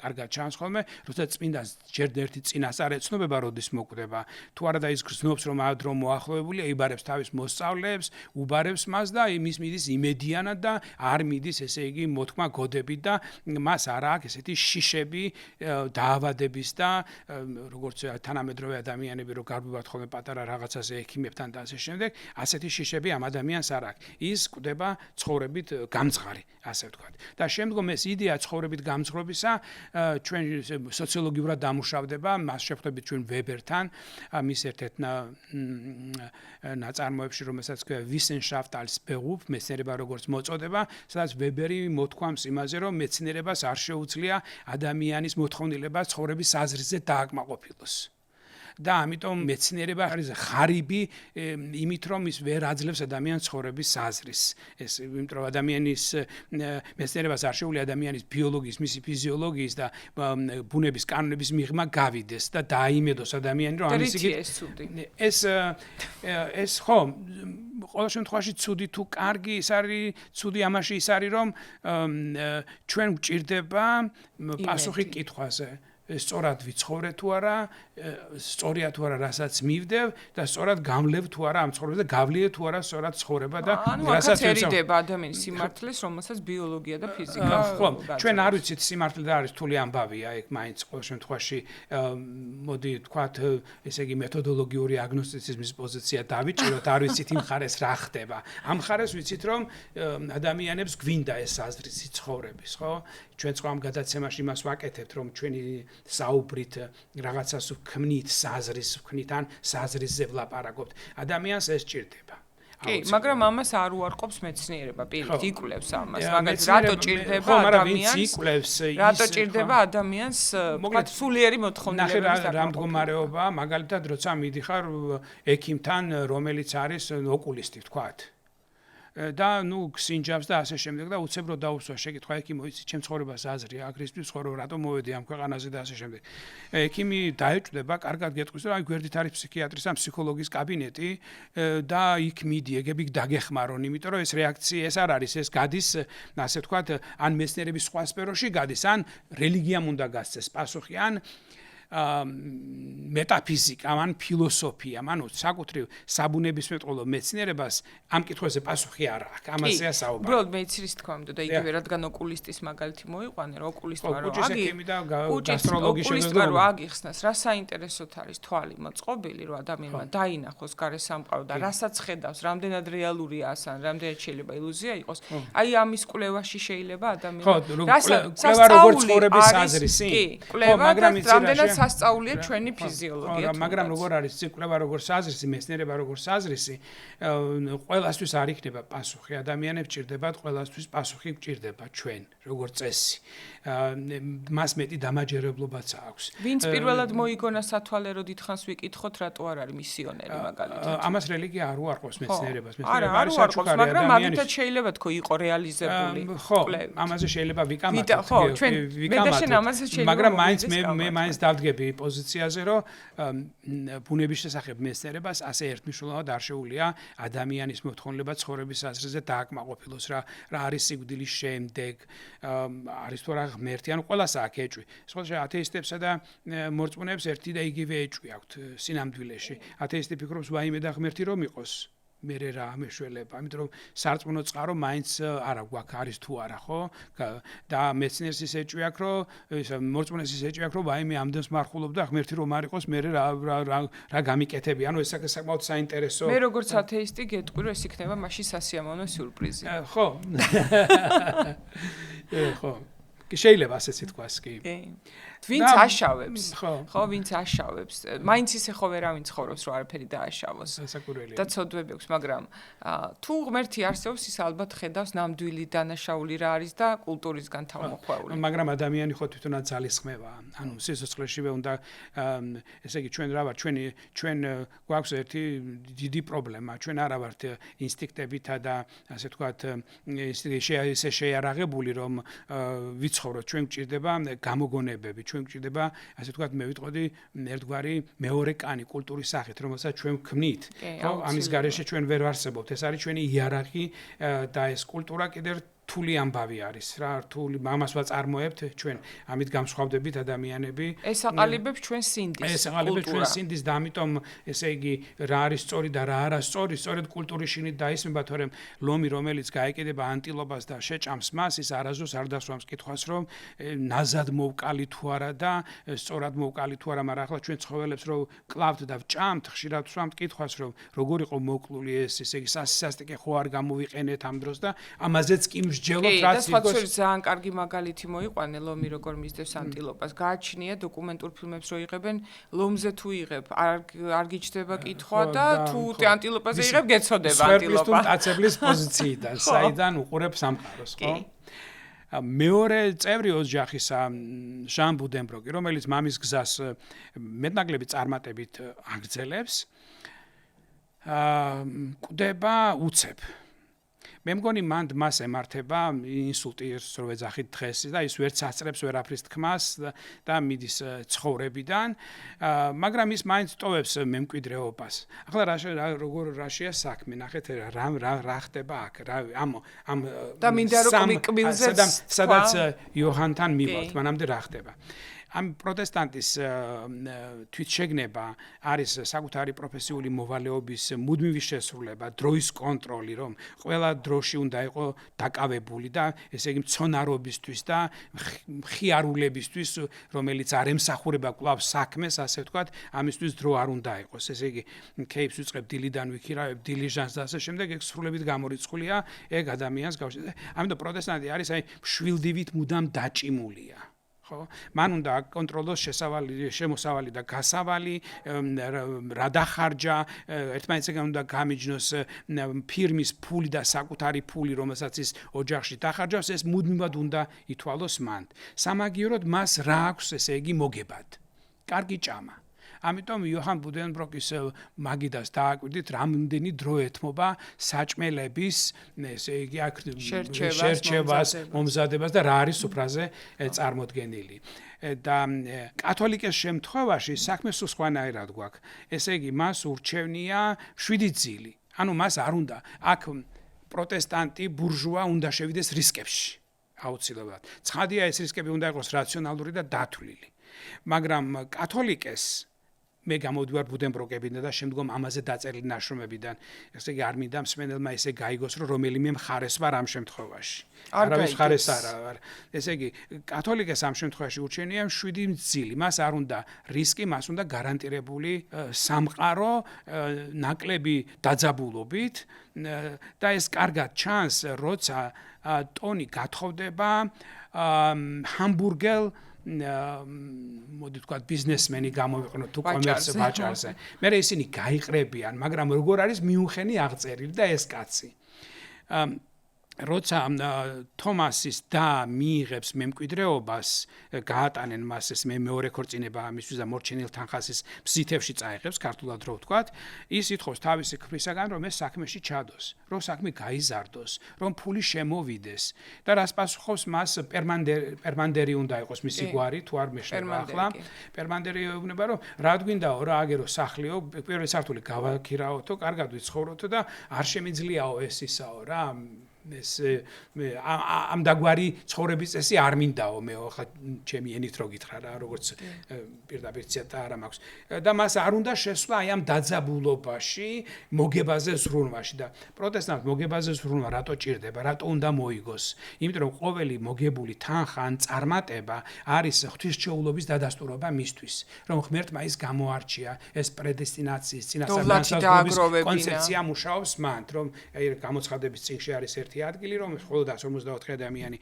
A: კარგად ჩანს ხოლმე, როცა წმინდანს ჯერ ერთი წინასწარ ეცნობება, როდის მოკვდება, თუ არა და ის გრძნობს რომ ადრე მოახლოებულია, იბარებს თავის მოსწავლეებს, უბარებს მას და იმის მიდის იმედიანად და არ მიდის ესე იგი მოთქმა გოდებით და მას არ აქვს ესეთი შიშები დაავადების და როგორც თანამედროვე ადამიანები რო გარბივათ ხოლმე პატარა რაღაცაზე ექიმებთან და ასე შემდეგ, ასეთი შიშები ამ ადამიანს არ აქვს. ის კვდება ცხოვრებით გამწყარი, ასე ვთქვათ. და შემდგომ ეს იდეა ცხოვრებით გამწყრობისა ჩვენ სოციოლოგიურად დამუშავდება, მას შევხვდებით ჩვენ ვებერთან, მის ერთ-ერთ ნაწარმოებში, რომელსაც ქვია Wissenschaft als Beruf, მეცნიერება როგორც მოწოდება, სადაც ვებერი მოთქვამს იმაზე, რომ მეცნიერებას არ შეუძლია ადამიანის მოთხოვნილება ცხოვრების საზრისზე დააკმაყოფილოს. და ამიტომ მეცნიერება არის ღარიბი იმით რომ ის ვერ აძლევს ადამიანის ცხოვრების საზრისს. ეს იმიტომ რომ ადამიანის მეცნიერებას არ შეუძლია ადამიანის ბიოლოგიის, მისი ფიზიოლოგიის და ბუნების კანონების მიღმა გავიდეს და დაიმედოს ადამიანი რომ ამის იგი ეს ხო ყოველ შემთხვევაში ცუდი თუ კარგი ის არის ცუდი ამაში ის არის რომ ჩვენ გვჭირდება პასუხი კითხვაზე სწორად ვიცხოვრე თუ არა, სწორია თუ არა, რასაც მივდევ და სწორად გამლევ თუ არა ამ ცხოვრებას და გავლიე თუ არა სწორად ცხოვრება და
B: რასაც ერიდება ადამიანის სიმართლეს, რომელსაც ბიოლოგია და ფიზიკა.
A: ხო, ჩვენ არ ვიცით სიმართლე და არის რთული ამბავია, ეგ მაინც ყოველ შემთხვევაში მოდი ვთქვათ, ესე იგი მეთოდოლოგიური აგნოსტიციზმის პოზიცია დავიჭიროთ, არ ვიცით იმ ხარეს რა ხდება. ამ ხარეს ვიცით რომ ადამიანებს გვინდა ეს საზრისი ცხოვრების, ხო? ჩვენ სხვა ამ გადაცემაში მას ვაკეთებთ, რომ ჩვენი საუბრით რაღაცას ვქმნით, საზრის ვქმნით ან საზრისზე ვლაპარაკობთ. ადამიანს ეს ჭირდება.
B: კი, მაგრამ ამას არ უარყოფს მეცნიერება, პირით იკვლევს ამას, მაგალითად, რატო ჭირდება ადამიანს? რატო ჭირდება ადამიანს, ვთქვათ, სულიერი მოთხოვნილების
A: რა მდგომარეობა, მაგალითად, როცა მიდიხარ ექიმთან, რომელიც არის ოკულისტი, ვთქვათ. და ნუ გსინჯავს და ასე შემდეგ და უცებრო დაუსვა შეკითხვა ექიმო იცი ჩემ ცხოვრებას აზრი აგრისთვის ცხოვრობ რატომ მოვედი ამ ქვეყანაზე და ასე შემდეგ ექიმი დაეჭვდება კარგად გეტყვის რომ აი გვერდით არის ფსიქიატრის ან ფსიქოლოგის კაბინეტი და იქ მიდი ეგები დაგეხმარონ იმიტომ რომ ეს რეაქცია ეს არ არის ეს გადის ასე ვთქვათ ან მეცნიერების სხვა სფეროში გადის ან რელიგიამ უნდა გასცეს პასუხი ან მეტაფიზიკა, ან ფილოსოფია, ანუ საკუთრივ საბუნებისმეტყველო მეცნიერებას ამ კითხვაზე პასუხი არ აქვს. ამაზეა საუბარი.
B: უბრალოდ მეცნიერის თქმა უნდა და იგივე რადგან ოკულისტის მაგალითი მოიყვანე, რომ ოკულისტმა რო აგიხსნას, რა საინტერესოთ არის თვალი მოწყობილი, რომ ადამიანმა დაინახოს გარესამყარო და რასაც ხედავს, რამდენად რეალურია ასან, რამდენად შეიძლება ილუზია იყოს. აი ამის კვლევაში შეიძლება ადამიანმა
A: კვლევა როგორც ცხოვრების საზრისი.
B: ხო, მაგრამ რამდენად სასწაულია ჩვენი ფიზიოლოგია.
A: მაგრამ როგორ არის კვლევა როგორც საზრისი, მეცნიერება როგორც საზრისი, ყველასთვის არ იქნება პასუხი. ადამიანებს ჭირდებათ ყველასთვის პასუხი გჭირდება ჩვენ, როგორც წესი. მას მეტი დამაჯერებლობაც აქვს.
B: ვინც პირველად მოიგონა სათვალე რო დიდხანს ვიკითხოთ, რატო არ არის მისიონერი მაგალითად.
A: ამას რელიგია არ უარყოფს მეცნიერებას.
B: მეცნიერება არის საჩუქარი ადამიანის. მაგრამ მაგითაც შეიძლება თქო იყო რეალიზებული.
A: ხო, ამაზე შეიძლება ვიკამათოთ.
B: ხო, ჩვენ მე და შენ ამაზე შეიძლება.
A: მაგრამ მაინც მე მაინც დავდგები პოზიციაზე, რომ ბუნების შესახებ მეცნიერებას ასე ერთმნიშვნელოვნად არ შეუძლია ადამიანის მოთხოვნილება ცხოვრების საზრისზე დააკმაყოფილოს რა არის სიკვდილის შემდეგ, არის თუ რა ღმერთი, ანუ ყველას აქვს ეჭვი. სხვა ათეისტებსა და მორწმუნეებს ერთი და იგივე ეჭვი აქვთ სინამდვილეში. ათეისტი ფიქრობს ვაიმე და ღმერთი რომ იყოს. მერე რა ამეშველება, ამიტომ რომ სარწმუნო წყარო მაინც არა გვაქვს არის თუ არა, ხო? და მეცნიერს ის ეჭვი აქვს, რომ მორწმუნეს ის ეჭვი აქვს, რომ ვაიმე ამდენს მარხულობ და ღმერთი რომ არ იყოს, მერე რა გამიკეთები. ანუ ეს საკმაოდ საინტერესო.
B: მე როგორც ათეისტი გეტყვი, რომ ეს იქნება მაშინ სასიამოვნო სიურპრიზი.
A: ხო. ხო. შეიძლება ასეც ითქვას კი.
B: ვინც აშავებს ხო ვინც აშავებს მაინც ისე ხო ვერავინ ცხოვრობს რომ არაფერი დააშავოს და ცოდვები აქვს მაგრამ თუ ღმერთი არსებობს ის ალბათ ხედავს ნამდვილი დანაშაული რა არის და კულტურისგან თავმოხვეული
A: მაგრამ ადამიანი ხო თვითონაც ძალისხმევა ანუ სიცოცხლეშივე უნდა ესე იგი ჩვენ რა ვარ ჩვენ გვაქვს ერთი დიდი პრობლემა ჩვენ არა ვართ ინსტინქტებითა და ასე თქვათ ისე შეიარაღებული რომ ვიცხოვროთ ჩვენ გვჭირდება გამოგონებები ჩვენ გვჭირდება ასე თქვათ მე ვიტყოდი ერთგვარი მეორე კანი კულტურის სახით რომელსაც ჩვენ ვქმნით ხო ამის გარეშე ჩვენ ვერ ვარსებობთ ეს არის ჩვენი იარაღი და ეს კულტურა კიდევ რთული ამბავი არის რა რთული მამას ვაწარმოებთ ჩვენ ამით გამსხვავდებით ადამიანები
B: ეს აყალიბებს ჩვენ
A: სინდის და ამიტომ ესე იგი რა არის სწორი და რა არა სწორი სწორედ კულტურის შინით დაისმება თორემ ლომი რომელიც გაეკიდება ანტილოპას და შეჭამს მას ის არასდროს არ დასვამს კითხვას რომ ნაზად მოვკალი თუ არა და სწორად მოვკალი თუ არა მაგრამ ახლა ჩვენ ცხოველებს რომ კლავთ და ვჭამთ ხშირად ვსვამთ კითხვას რომ როგორ იყო მოკლული ეს ესე იგი სასასტიკე ხო არ გამოვიყენეთ ამ დროს და ამაზეც კი
B: და სხვადასხვა ძალიან კარგი მაგალითი მოიყვანე ლომი როგორ მისდევს ანტილოპას გააჩნია დოკუმენტურ ფილმებს რო იღებენ ლომზე თუ იღებ არ გიჩდება კითხვა და თუ ანტილოპაზე იღებ გეცოდება ანტილოპა
A: სვერპლისტულ მტაცებლის პოზიციიდან საიდან უყურებს სამყაროს ხო მეორე წევრი ოჯახისა ჟან ბუდენბროკი რომელიც მამის გზას მეტნაკლები წარმატებით აგრძელებს კვდება უცებ მე მგონი მანდ მას ემართება ინსულტი რო ეძახით დღეს და ის ვერც აწრებს ვერაფრის თქმას და მიდის ცხოვრებიდან მაგრამ ის მაინც ტოვებს მემკვიდრეობას ახლა როგორ რაშია საქმე ნახეთ რა ხდება აქ რა ამ
B: და მინდა რომ კბილზე
A: სადაც იოჰანთან მივალთ მანამდე რა ხდება ამ პროტესტანტის თვითშეგნება არის საკუთარი პროფესიული მოვალეობის მუდმივი შესრულება, დროის კონტროლი, რომ ყველა დროში უნდა იყო დაკავებული და ესე იგი მცონარობისთვის და მხიარულებისთვის, რომელიც არ ემსახურება კვლავ საქმეს, ასე ვთქვათ, ამისთვის დრო არ უნდა იყოს. ესე იგი, кейპს ვიწყებ დილიდან ვიქირავებ დილიჟანს და ასე შემდეგ, ეგ სრულებით გამორიცხულია, ეგ ადამიანს გავშედა. ამიტომ პროტესტანტი არის აი შვილდივით მუდამ დაჭიმულია. მან უნდა აკონტროლოს შემოსავალი და გასავალი, რა დახარჯა, ერთმანეთსგან უნდა გამიჯნოს ფირმის ფული და საკუთარი ფული, რომელსაც ის ოჯახში დახარჯავს, ეს მუდმივად უნდა ითვალოს მან. სამაგიეროდ მას რა აქვს, ესე იგი, მოგებად. კარგი ჭამა. ამიტომ იოჰან ბუდენბროკის მაგიდას დააკვირდით, რამდენი დრო ეთმობა საჭმელების, ესე იგი, აქ შერჩევას, მომზადებას და რა არის სუფრაზე წარმოდგენილი. და კათოლიკეს შემთხვევაში საქმე სულ სხვანაირად გვაქვს. ესე იგი, მას ურჩევნია 7 ძილი. ანუ მას არ უნდა აქ პროტესტანტი ბურჟუა უნდა შევიდეს რისკებში. აუცილებლად. ცხადია ეს რისკები უნდა იყოს რაციონალური და დათვლილი. მაგრამ კათოლიკეს მე გამოდივარ ბუდენბროკებიდან და შემდგომ ამაზე დაწერილი ნაშრომებიდან. ესე იგი არ მინდა მსმენელმა ესე გაიგოს, რომ რომელიმე მხარეს ვარ ამ შემთხვევაში. არავის მხარეს არა ვარ. ესე იგი, კათოლიკეს ამ შემთხვევაში ურჩენია 7 ძილი. მას არ უნდა რისკი, მას უნდა გარანტირებული სამყარო, ნაკლები დაძაბულობით და ეს კარგად ჩანს, როცა ტონი გათხოვდება ჰამბურგელ მოდი ვთქვათ ბიზნესმენი გამოვიყენოთ თუ კომერც ვაჭარზე. მე ისინი გაიყრებიან, მაგრამ როგორ არის მიუნხენი აღწერილი და ეს კაცი. როცა თომასის და მიიღებს მემკვიდრეობას, გაატანენ მას ეს მეორე ქორწინება ამისთვის და მორჩენილ თანხასის ბზითებში წაიღებს, ქართულად რო ვთქვათ, ის ითხოვს თავისი ქფრისაგან, რომ ეს საქმეში ჩადოს, რომ საქმე გაიზარდოს, რომ ფული შემოვიდეს და რას პასუხობს მას პერმანდერი უნდა იყოს მისი გვარი, თუ არ მეშნება ახლა. პერმანდერი ეუბნება, რომ რა გვინდაო, რა აგერო სახლიო, პირველი სართული გავაქირაოთო, კარგად ვიცხოვროთო და არ შემიძლიაო ეს ისაო რა. ეს ამ დაგვარი ცხოვრების წესი არ მინდაო მე ხა ჩემი ენით რო გითხრა რა როგორც პირდაპირ ციტატა არ მაქვს და მას არ უნდა შესვლა აი ამ დაძაბულობაში მოგებაზე ზრუნვაში და პროტესტანტ მოგებაზე ზრუნვა რატო ჭირდება რატო უნდა მოიგოს იმიტომ რომ ყოველი მოგებული თანხა ან წარმატება არის ღვთისმშეულობის დადასტურება მისთვის რომ ღმერთმა ის გამოარჩია ეს პრედესტინაციის წინასწარმეტყველების კონცეფცია მუშაობს მან რომ აი გამოცხადების წიგნში არის ერთი ერთი ადგილი, რომელშიც მხოლოდ 154 ადამიანი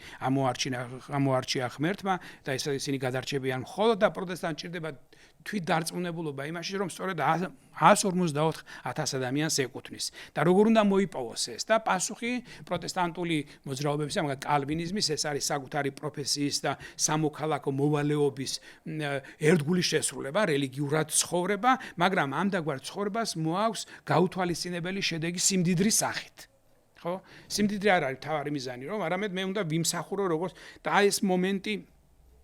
A: ამოარჩია ღმერთმა და ისინი გადარჩებიან მხოლოდ და პროტესტანტ ჭირდება თვითდარწმუნებულობა იმაში, რომ სწორედ 154,000 ადამიანს ეკუთვნის. და როგორ უნდა მოიპოვოს ეს? და პასუხი პროტესტანტული მოძრაობებისა, მაგალითად კალვინიზმის, ეს არის საკუთარი პროფესიის და სამოქალაქო მოვალეობის ერთგული შესრულება, რელიგიურად ცხოვრება, მაგრამ ამ დაგვარ ცხოვრებას მოაქვს გაუთვალისწინებელი შედეგი სიმდიდრის სახით. ხო? სიმდიდრე არ არის თავარი მიზანი, რომ არამედ მე უნდა ვიმსახურო როგორც და ეს მომენტი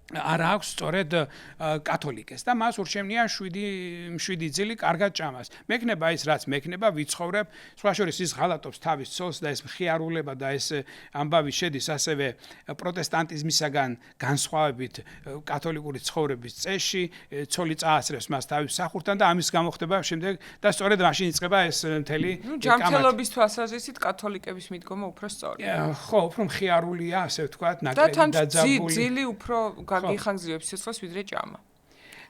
A: არ აქვს სწორედ კათოლიკეს და მას ურჩევნია 7 ძილი კარგად ჭამას. მექნება ის რაც მექნება, ვიცხოვრებ, სხვა შორის ის ღალატობს თავის ცოლს და ეს მხიარულება და ეს ამბავი შედის ასევე პროტესტანტიზმისაგან განსხვავებით კათოლიკური ცხოვრების წესში, ცოლი წაასწრებს მას თავის მსახურთან და ამის გამო ხდება შემდეგ და სწორედ მაშინ იწყება ეს მთელი
B: ჯანმრთელობის თვალსაზრისით კათოლიკების მიდგომა უფრო სწორია.
A: ხო, უფრო მხიარულია, ასე ვთქვათ,
B: და
A: ნაკლები
B: თან
A: დაძაბული.
B: ძილი უფრო გიხანგრძლივებს სიცოცხლეს ვიდრე ჭამა.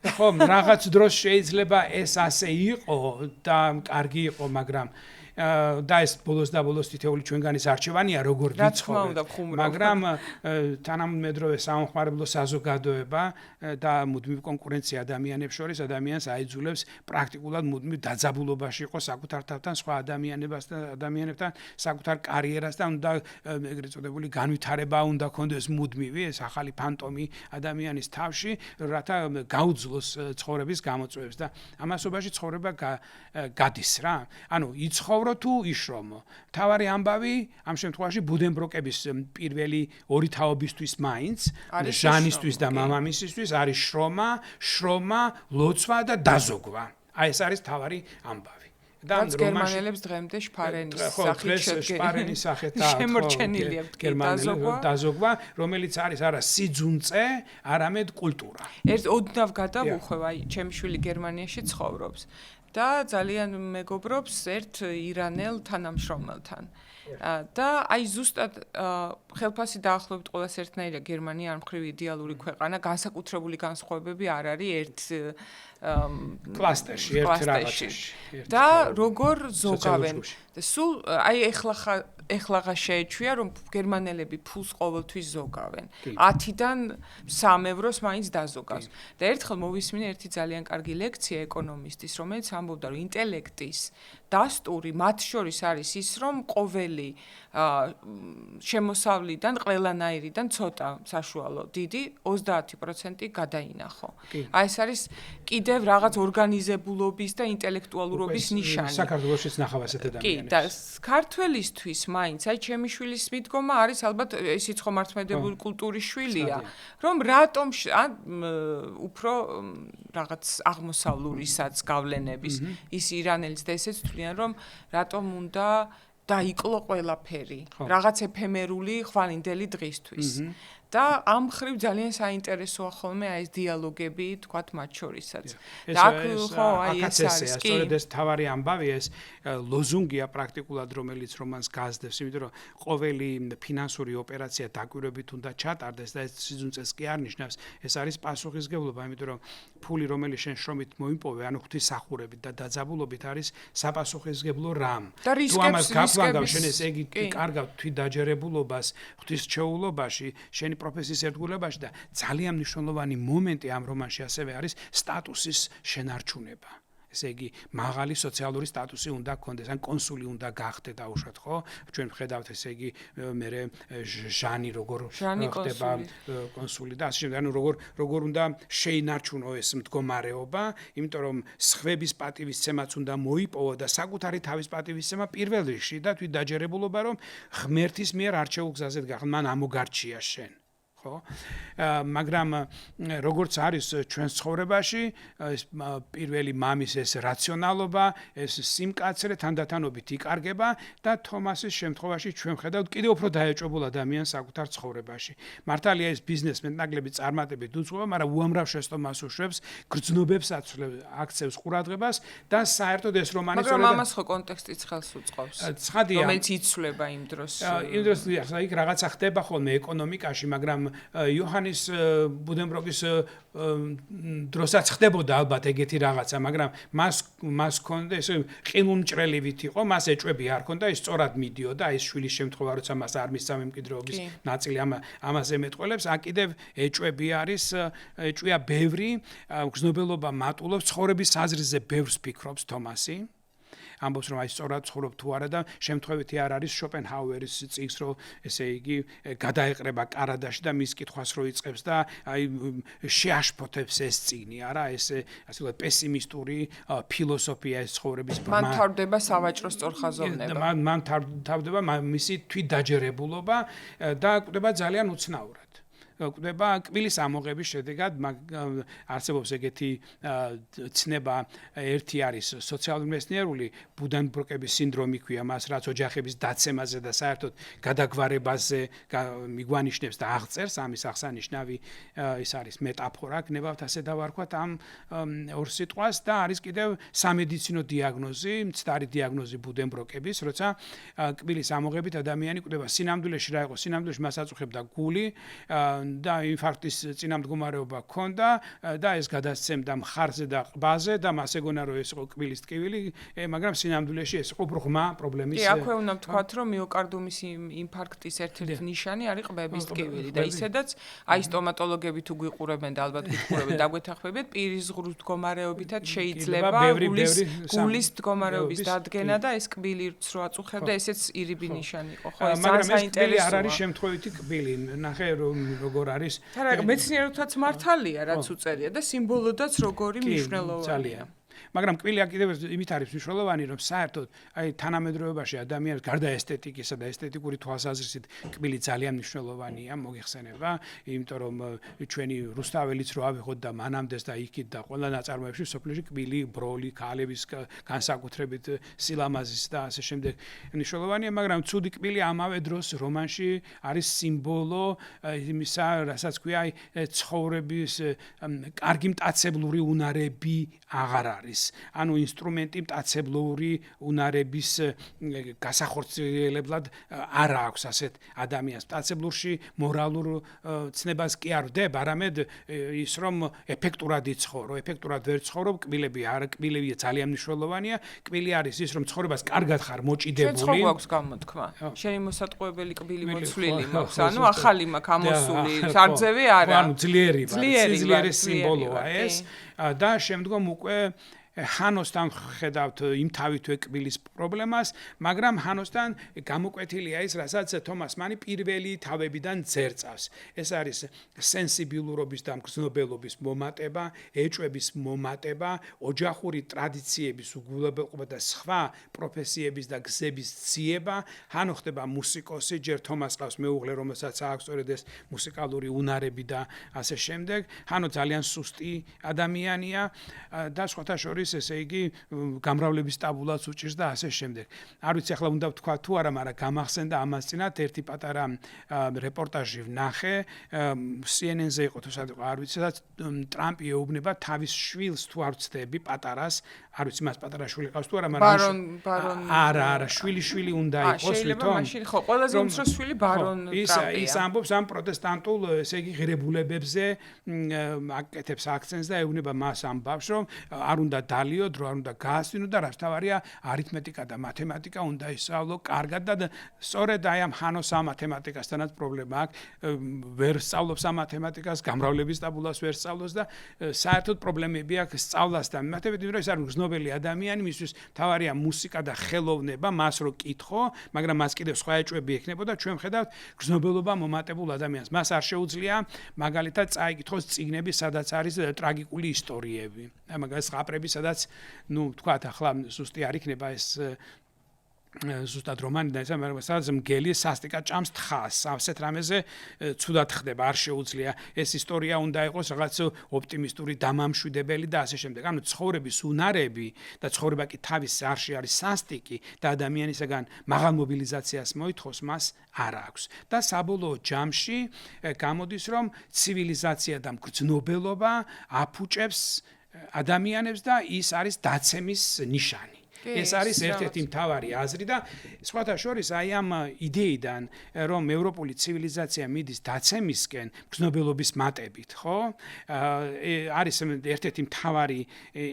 A: ხო, რაღაც დროს შეიძლება ეს ასე იყო და კარგი იყო, მაგრამ და ეს ბოლოს და ბოლოს თითეული ჩვენგანის არჩევანია, როგორ ვიცხოვთ. მაგრამ თანამედროვე სამხმარებლო საზოგადოება და მუდმივ კონკურენცია ადამიანებს შორის ადამიანს აიძულებს პრაქტიკულად მუდმივ დაძაბულობაში იყო საკუთარ თავთან, სხვა ადამიანებთან, საკუთარ კარიერასთან და ეგრეთ წოდებული განვითარება უნდა ქონდეს მუდმივი, ეს ახალი ფანტომი ადამიანის თავში, რათა გაუძლოს ცხოვრების გამოწვევებს და ამასობაში ცხოვრება გადის რა. ანუ თუ იშრომო. თავარი ამბავი ამ შემთხვევაში ბუდენბროკების პირველი ორი თაობისთვის მაინც, ჟანისთვის და მამამისისთვის არის შრომა, ლოცვა და დაზოგვა. აი ეს არის თავარი ამბავი.
B: და გერმანელებს დღემდე შპარენის
A: სახით
B: შემორჩენილია
A: დაზოგვა, რომელიც არის არა სიძუნწე, არამედ კულტურა.
B: ერთ ოდნავ გადავუხვევ, აი ჩემი შვილი გერმანიაში ცხოვრობს. და ძალიან მეგობრობს ერთ ირანელ თანამშრომელთან. და აი ზუსტად ხელფასი დაახლოებით ყველას ერთნაირია, გერმანია არ მხრივ იდეალური ქვეყანა, განსაკუთრებული განსხვავებები არ არის ერთ
A: კლასტერში, ერთ რაღაცაში.
B: და როგორ ზოგავენ. სულ აი ეხლაღა შეეჩვია, რომ გერმანელები ფულს ყოველთვის ზოგავენ. 10-დან 3 ევროს მაინც დაზოგავს. და ერთხელ მოვისმინე ერთი ძალიან კარგი ლექცია ეკონომისტის, რომელიც ამბობდა, რომ ინტელექტის დასტური მათ შორის არის ის, რომ ყოველი შემოსავლიდან ყველანაირიდან ცოტა საშუალო დიდი 30% გადაინახო. აი ეს არის კიდევ რაღაც ორგანიზებულობის და ინტელექტუალურობის ნიშანი.
A: საქართველოშიც ნახავ ასეთ ადამიანებს.
B: კი, და ქართველისთვის მაინც აი ჩემი შვილის მიდგომა არის ალბათ ისიც ხომ მართლმადიდებლური კულტურის შვილია, რომ რატომ უფრო რაღაც აღმოსავლურისაც გავლენების ის ირანელიც და ესეც თვლიან, რომ რატომ უნდა დაიკლო ყველაფერი, რაღაც ეფემერული ხვალინდელი დღისთვის. და ამ ხრივ ძალიან საინტერესოა ხოლმე აი ეს დიალოგები, თქვათ მათ შორისაც. და აქ ხო აი ეს არის კი.
A: სწორედ ეს თავარი ამბავი, ეს ლოზუნგია პრაქტიკულად, რომელიც რომანს გაზდებს, იმიტომ რომ ყოველი ფინანსური ოპერაცია დაკვირვებით უნდა ჩატარდეს და ეს სიძუნწეს კი არ ნიშნავს, ეს არის პასუხისმგებლობა, იმიტომ რომ ფული, რომელიც შენ შრომით მოიპოვე, ანუ ღვთისმსახურებით და დაძაბულობით არის საპასუხისმგებლო რამ.
B: თუ
A: ამას გაფლანგავ შენ ეს იგი კარგავ თვითდაჯერებულობას, ღვთისმჩეულობაში, შენი პროფესიის ერთგულებაში და ძალიან მნიშვნელოვანი მომენტი ამ რომანში ასევე არის სტატუსის შენარჩუნება. ესე იგი, მაღალი სოციალური სტატუსი უნდა გქონდეს, ან კონსული უნდა გახდე დაუშვათ, ხო? ჩვენ ვხედავთ, ესე იგი, მე ჟანი როგორ ხდება კონსული და ასე შემდეგ, ანუ როგორ უნდა შეინარჩუნო ეს მდგომარეობა, იმიტომ რომ სხვების პატივისცემაც უნდა მოიპოვო და საკუთარი თავის პატივისცემა პირველ რიგში და თვითდაჯერებულობა, რომ ღმერთის მიერ არჩეულ გზაზე გახდე, მან ამოგარჩია შენ. მაგრამ როგორც არის ჩვენს ცხოვრებაში ეს პირველი მამის ეს რაციონალობა, ეს სიმკაცრე თანდათანობით იკარგება და თომასის შემთხვევაში ჩვენ ხედავთ კიდევ უფრო დაეჭვებულ ადამიანს საკუთარ ცხოვრებაში. მართალია ეს ბიზნეს მეტნაკლები წარმატებით უძღვება, მაგრამ უამრავ შეცდომას უშვებს, გრძნობებს აქცევს ყურადღებას და საერთოდ ეს რომანი
B: მაგრამ ამას ხო კონტექსტიც ხელს უწყობს. რომელიც იცვლება იმ დროს.
A: იმ დროს იქ რაღაცა ხდება ხოლმე ეკონომიკაში, მაგრამ იოჰანის ბუდენბროკის დროსაც ხდებოდა ალბათ ეგეთი რაღაცა, მაგრამ მას ჰქონდა ესე ყინულმჭრელივით იყო, მას ეჭვები არ ჰქონდა, ის სწორად მიდიოდა, ის შვილის შემთხვევა, როცა მას არ მისცა მემკვიდრეობის ნაწილი ამაზე მეტყველებს, აკიდევ ეჭვები არის, ეჭვია ბევრი, გრძნობელობა მატულობს, ცხოვრების აზრზე ბევრს ფიქრობს თომასი. ამბობს რომ აი სწორად ცხოვრობ თუ არა და შემთხვევითი არ არის შოპენჰაუერის წიგნს რომ ესე იგი გადაეყრება კარადაში და მის კითხვას რო იწყებს და აი შეაშფოთებს ეს წიგნი არა ეს ასე ვთქვათ პესიმისტური ფილოსოფია ეს ცხოვრების
B: მან თავდება სავაჭრო სწორხაზოვნება
A: მან თავდება მისი თვითდაჯერებულობა და კვდება ძალიან უცნაურად კვდება კბილის ამოღების შედეგად არსებობს ეგეთი ცნება ერთი არის სოციალური მეცნიერული ბუდენბროკების სინდრომი ქვია მას რაც ოჯახების დაცემაზე და საერთოდ გადაგვარებაზე მიგვანიშნებს და აღწერს ამის აღსანიშნავი ის არის მეტაფორა გნებავთ ასე დავარქვათ ამ ორ სიტყვას და არის კიდევ სამედიცინო დიაგნოზი მცდარი დიაგნოზი ბუდენბროკების როცა კბილის ამოღებით ადამიანი კვდება სინამდვილეში რა იყო სინამდვილეში მას აწუხებდა გული და ინფარქტის წინამდგომარეობა ჰქონდა და ეს გადასცემდა მხარზე და ყბაზე და მას ეგონა რომ ეს იყო კბილის ტკივილი, მაგრამ სინამდვილეში ეს იყო ბრღმა პრობლემის.
B: კი, აქვე უნდა ვთქვათ, რომ მიოკარდიუმის ინფარქტის ერთ-ერთი ნიშანი არის ყბების ტკივილი და ისედაც აი სტომატოლოგები თუ გვიყურებენ და ალბათ გიყურებენ და გვეთანხმებიათ პირის ზღურის მდგომარეობითაც შეიძლება გულის მდგომარეობის დადგენა და ეს კბილიც რო აწუხებდა ესეც ირიბი ნიშანი იყო. ხო, ეს ძალიან საინტერესოა.
A: არ არის შემთხვევითი კბილი. ნახე რომ როგორ არის
B: მეცნიერებთაც მართალია რაც უწერია და სიმბოლოდაც როგორი მნიშვნელოვანია
A: მაგრამ კბილი კიდევ იმით არის მნიშვნელოვანი რომ საერთოდ აი თანამედროვეობაში ადამიანს გარდა ესთეტიკისა და ესთეტიკური თვალსაზრისით კბილი ძალიან მნიშვნელოვანია მოგიხსენება იმიტომ რომ ჩვენი რუსთაველიც რო ავიღოთ და მანამდეს და იქით და ყველა ნაწარმოებში სოფლიოში კბილი ბროლი ქალების განსაკუთრებით სილამაზის და ასე შემდეგ მნიშვნელოვანია მაგრამ ცუდი კბილი ამავე დროს რომანში არის სიმბოლო იმისა რასაც ქვია აი ცხოვრების კარგი მტაცებლური უნარები აღარ არის ანუ ინსტრუმენტი მტაცებლური უნარების გასახორციელებლად არ აქვს ასეთ ადამიანს მტაცებლურში მორალურ ცნებას კი არ ვდებ არამედ ის რომ ეფექტურად იცხოვრო ეფექტურად ვერ ცხოვრობ კბილები ძალიან მნიშვნელოვანია კბილი არის ის რომ ცხოვრებას კარგად ხარ მოჭიდებული
B: შენ ხო გვაქვს გამოთქმა შენი მოსატყუებელი კბილი მოცვლილი მაქვს ანუ ახალი მაქვს ამოსული სარძევი არა
A: ანუ ძლიერი სიმბოლოა ეს და შემდგომ უკვე ჰანოსთან ხედავთ იმთავითვე კბილის პრობლემას, მაგრამ ჰანოსთან გამოკვეთილია ის, რასაც თომას მანი პირველი თავებიდან ძერწავს. ეს არის სენსიბილურობის და მგრძნობელობის მომატება, ეჭვების მომატება, ოჯახური ტრადიციების უგულებელყოფა და სხვა პროფესიების და გზების ძიება. ჰანო ხდება მუსიკოსი, ჯერ თომას ყავს მეუღლე, რომელსაც აქვს სწორედ ეს მუსიკალური უნარები და ასე შემდეგ. ჰანო ძალიან სუსტი ადამიანია და სხვათა შორის ესე იგი გამრავლების ტაბულაც უჭირს და ასე შემდეგ. არ ვიცი ახლა უნდა ვთქვა თუ არა, მაგრამ გამახსენდა ამას წინათ ერთი პატარა რეპორტაჟი ვნახე, CNN-ზე იყო თუ სად იყო, არ ვიცი, სადაც ტრამპი ეუბნება თავის შვილს თუ არ ვცდები პატარას, არ ვიცი მას პატარა შვილი ყავს თუ არა,
B: მაგრამ
A: არა, შვილი უნდა იყოს თვითონ.
B: შეიძლება მაშინ ხო, ყველაზე უმცროს შვილი ბარონ ტრამპია.
A: ის ამბობს ამ პროტესტანტულ ესე იგი ღირებულებებზე, აკეთებს აქცენტს და ეუბნება მას ამ ბავშვს, რომ არ უნდა დალიო დრო არ უნდა გაასწინო და რაც თავარია არითმეტიკა და მათემატიკა უნდა ისწავლო კარგად და სწორედ აი ამ ჰანოს ამ მათემატიკასთანაც პრობლემა აქვს ვერ სწავლობს ამ მათემატიკას გამრავლების ტაბულას ვერ სწავლობს და საერთოდ პრობლემები აქვს სწავლასთან მათემატიკით რომ ის არის გრძნობელი ადამიანი მისთვის თავარია მუსიკა და ხელოვნება მას რო კითხო მაგრამ მას კიდევ სხვა ეჭვები ექნებოდა ჩვენ ხედავთ გრძნობელობა მომატებულ ადამიანს მას არ შეუძლია მაგალითად წაიკითხოს წიგნები სადაც არის ტრაგიკული ისტორიები მაგალითად ზღაპრები სადაც ნუ თქვათ ახლა ზუსტი არ იქნება ეს ზუსტად რომანი და ესა მაგრამ სადაც მგელი სასტიკა ჭამს თხას ასეთ რამეზე ცუდად ხდება არ შეუძლია ეს ისტორია უნდა იყოს რაღაც ოპტიმისტური დამამშვიდებელი და ასე შემდეგ ანუ ცხოვრების უნარები და ცხოვრება კი თავის არში არის სასტიკი და ადამიანისაგან მაღალ მობილიზაციას მოითხოვს მას არ აქვს და საბოლოო ჯამში გამოდის რომ ცივილიზაცია და მგრძნობელობა აფუჭებს ადამიანებს და ის არის დაცემის ნიშანი ეს არის ერთ-ერთი მთავარი აზრი და სხვათა შორის აი ამ იდეიდან რომ ევროპული ცივილიზაცია მიდის დაცემისკენ გრძნობელობის მატებით, ხო? არის ერთ-ერთი მთავარი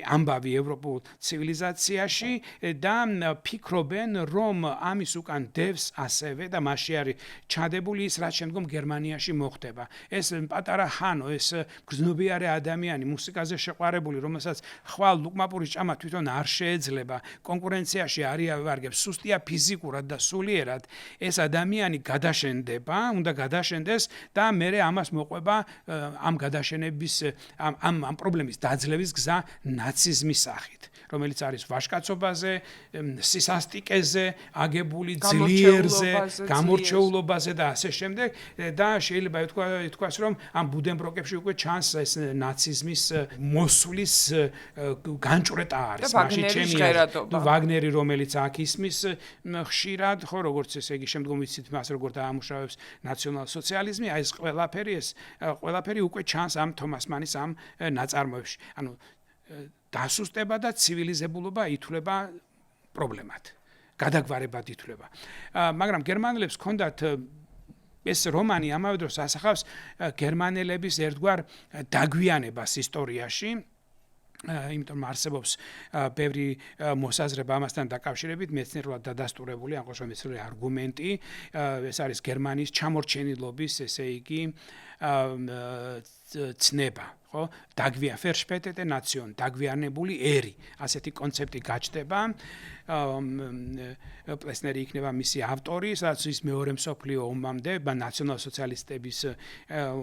A: ამბავი ევროპულ ცივილიზაციაში და ფიქრობენ რომ ამის უკან დევს ასევე და მასში არის ჩადებული ის რაც შემდგომ გერმანიაში მოხდება. ეს პატარა ხანო, ეს გრძნობიარე ადამიანი, მუსიკაზე შეყვარებული, რომელსაც ხვალ ლუკმაპურის ჭამა თვითონ არ შეეძლება, კონკურენციაში არ იავარგებს, სუსტია ფიზიკურად და სულიერად, ეს ადამიანი გადაშენდება, უნდა გადაშენდეს და მერე ამას მოყვება ამ გადაშენების ამ პრობლემის დაძლევის გზა ნაციზმის სახით, რომელიც არის ვაჟკაცობაზე, სისასტიკეზე, აგებული ძლიერზე, გამორჩეულობაზე და ასე შემდეგ და შეიძლება ითქვას რომ ამ ბუდენბროკებში უკვე ჩანს ეს ნაციზმის მოსვლის განჭვრეტა არის.
B: მაშინ ჩემი
A: ვაგნერი რომელიც აქ ისმის ხშირად, ხო, როგორც ესე იგი შემდგომ ვიცით მას როგორ დაამუშავებს ნაციონალ-სოციალიზმი, აი ეს ყველაფერი უკვე ჩანს ამ თომას მანის ამ ნაწარმოებში. ანუ დასუსტება და ცივილიზებულობა ითვლება პრობლემად. გადაგვარებად ითვლება. მაგრამ გერმანელებს ჰქონდათ ეს რომანი ამავე დროს ასახავს გერმანელების ერთგვარ დაგვიანებას ისტორიაში. იმიტომ არსებობს ბევრი მოსაზრება ამასთან დაკავშირებით, მეცნიერულად დადასტურებული, ან ყოველ შემთხვევაში არგუმენტი, ეს არის გერმანიის ჩამორჩენილობის, ესე იგი, ცნება, ხო? Verspetete Nation, დაგვიანებული ერი, ასეთი კონცეფტი გაჩნდება. პლესნერი იქნება მისი ავტორი, სადაც ის მეორე მსოფლიო ომამდე ნაციონალ-სოციალისტების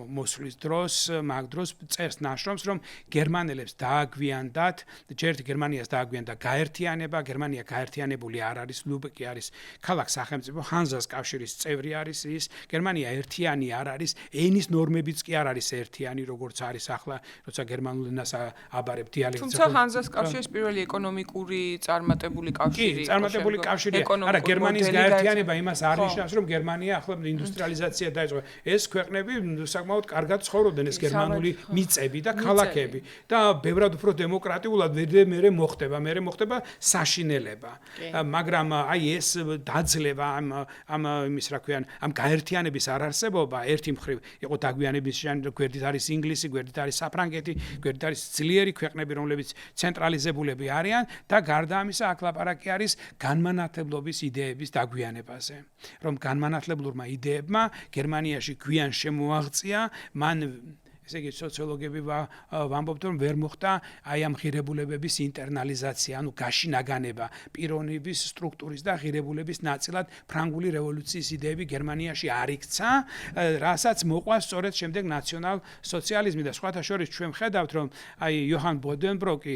A: მოსვლის დროს, მაგ დროს წერს ნაშრომს, რომ გერმანელებს დააგვიანდათ, ჯერ გერმანიას დააგვიანდა გაერთიანება, გერმანია გაერთიანებული არ არის, ლუბეკი არის ქალაქ სახელმწიფო, ჰანზას კავშირის წევრი არის ის, გერმანია ერთიანი არ არის, ენის ნორმებიც კი არ არის ერთიანი, როგორც არის ახლა, როცა გერმანულ ენას აბარებ დიალექტს.
B: თუმცა ჰანზას კავშირის პირველი ეკონომიკური წარმატებული კავშირი,
A: წარმატებული კავშირია. არა, გერმანიის გაერთიანება იმას არ ნიშნავს, რომ გერმანია ახლა ინდუსტრიალიზაცია დაიწყო. ეს ქვეყნები საკმაოდ კარგად ცხოვრობდნენ, ეს გერმანული მიწები და ქალაქები და ბევრად უფრო დემოკრატიულად მერე მოხდება საშინელება. მაგრამ აი ეს დაძლევა ამ იმის რა ქვიან, ამ გაერთიანების არარსებობა ერთი მხრივ იყო დაგვიანების გვერდით არის ინგლისი, გვერდით არის საფრანგეთი, გვერდით არის ძლიერი ქვეყნები, რომლებიც ცენტრალიზებულები არიან და გარდა ამისა აქ ლაპარაკი არის განმანათლებლობის იდეების დაგვიანებაზე. რომ განმანათლებლურმა იდეებმა გერმანიაში გვიან შემოაღწია, მან ესე იგი სოციოლოგები ვამბობთ რომ ვერ მოხდა აი ამ ღირებულებების ინტერნალიზაცია, ანუ გაშინაგანება პიროვნების სტრუქტურის და ღირებულების ნაწილად ფრანგული რევოლუციის იდეები გერმანიაში არ იქცა, რასაც მოყვა სწორედ შემდეგ ნაციონალ-სოციალიზმი და სხვათა შორის ჩვენ ხედავთ რომ აი იოჰან ბოდენბროკი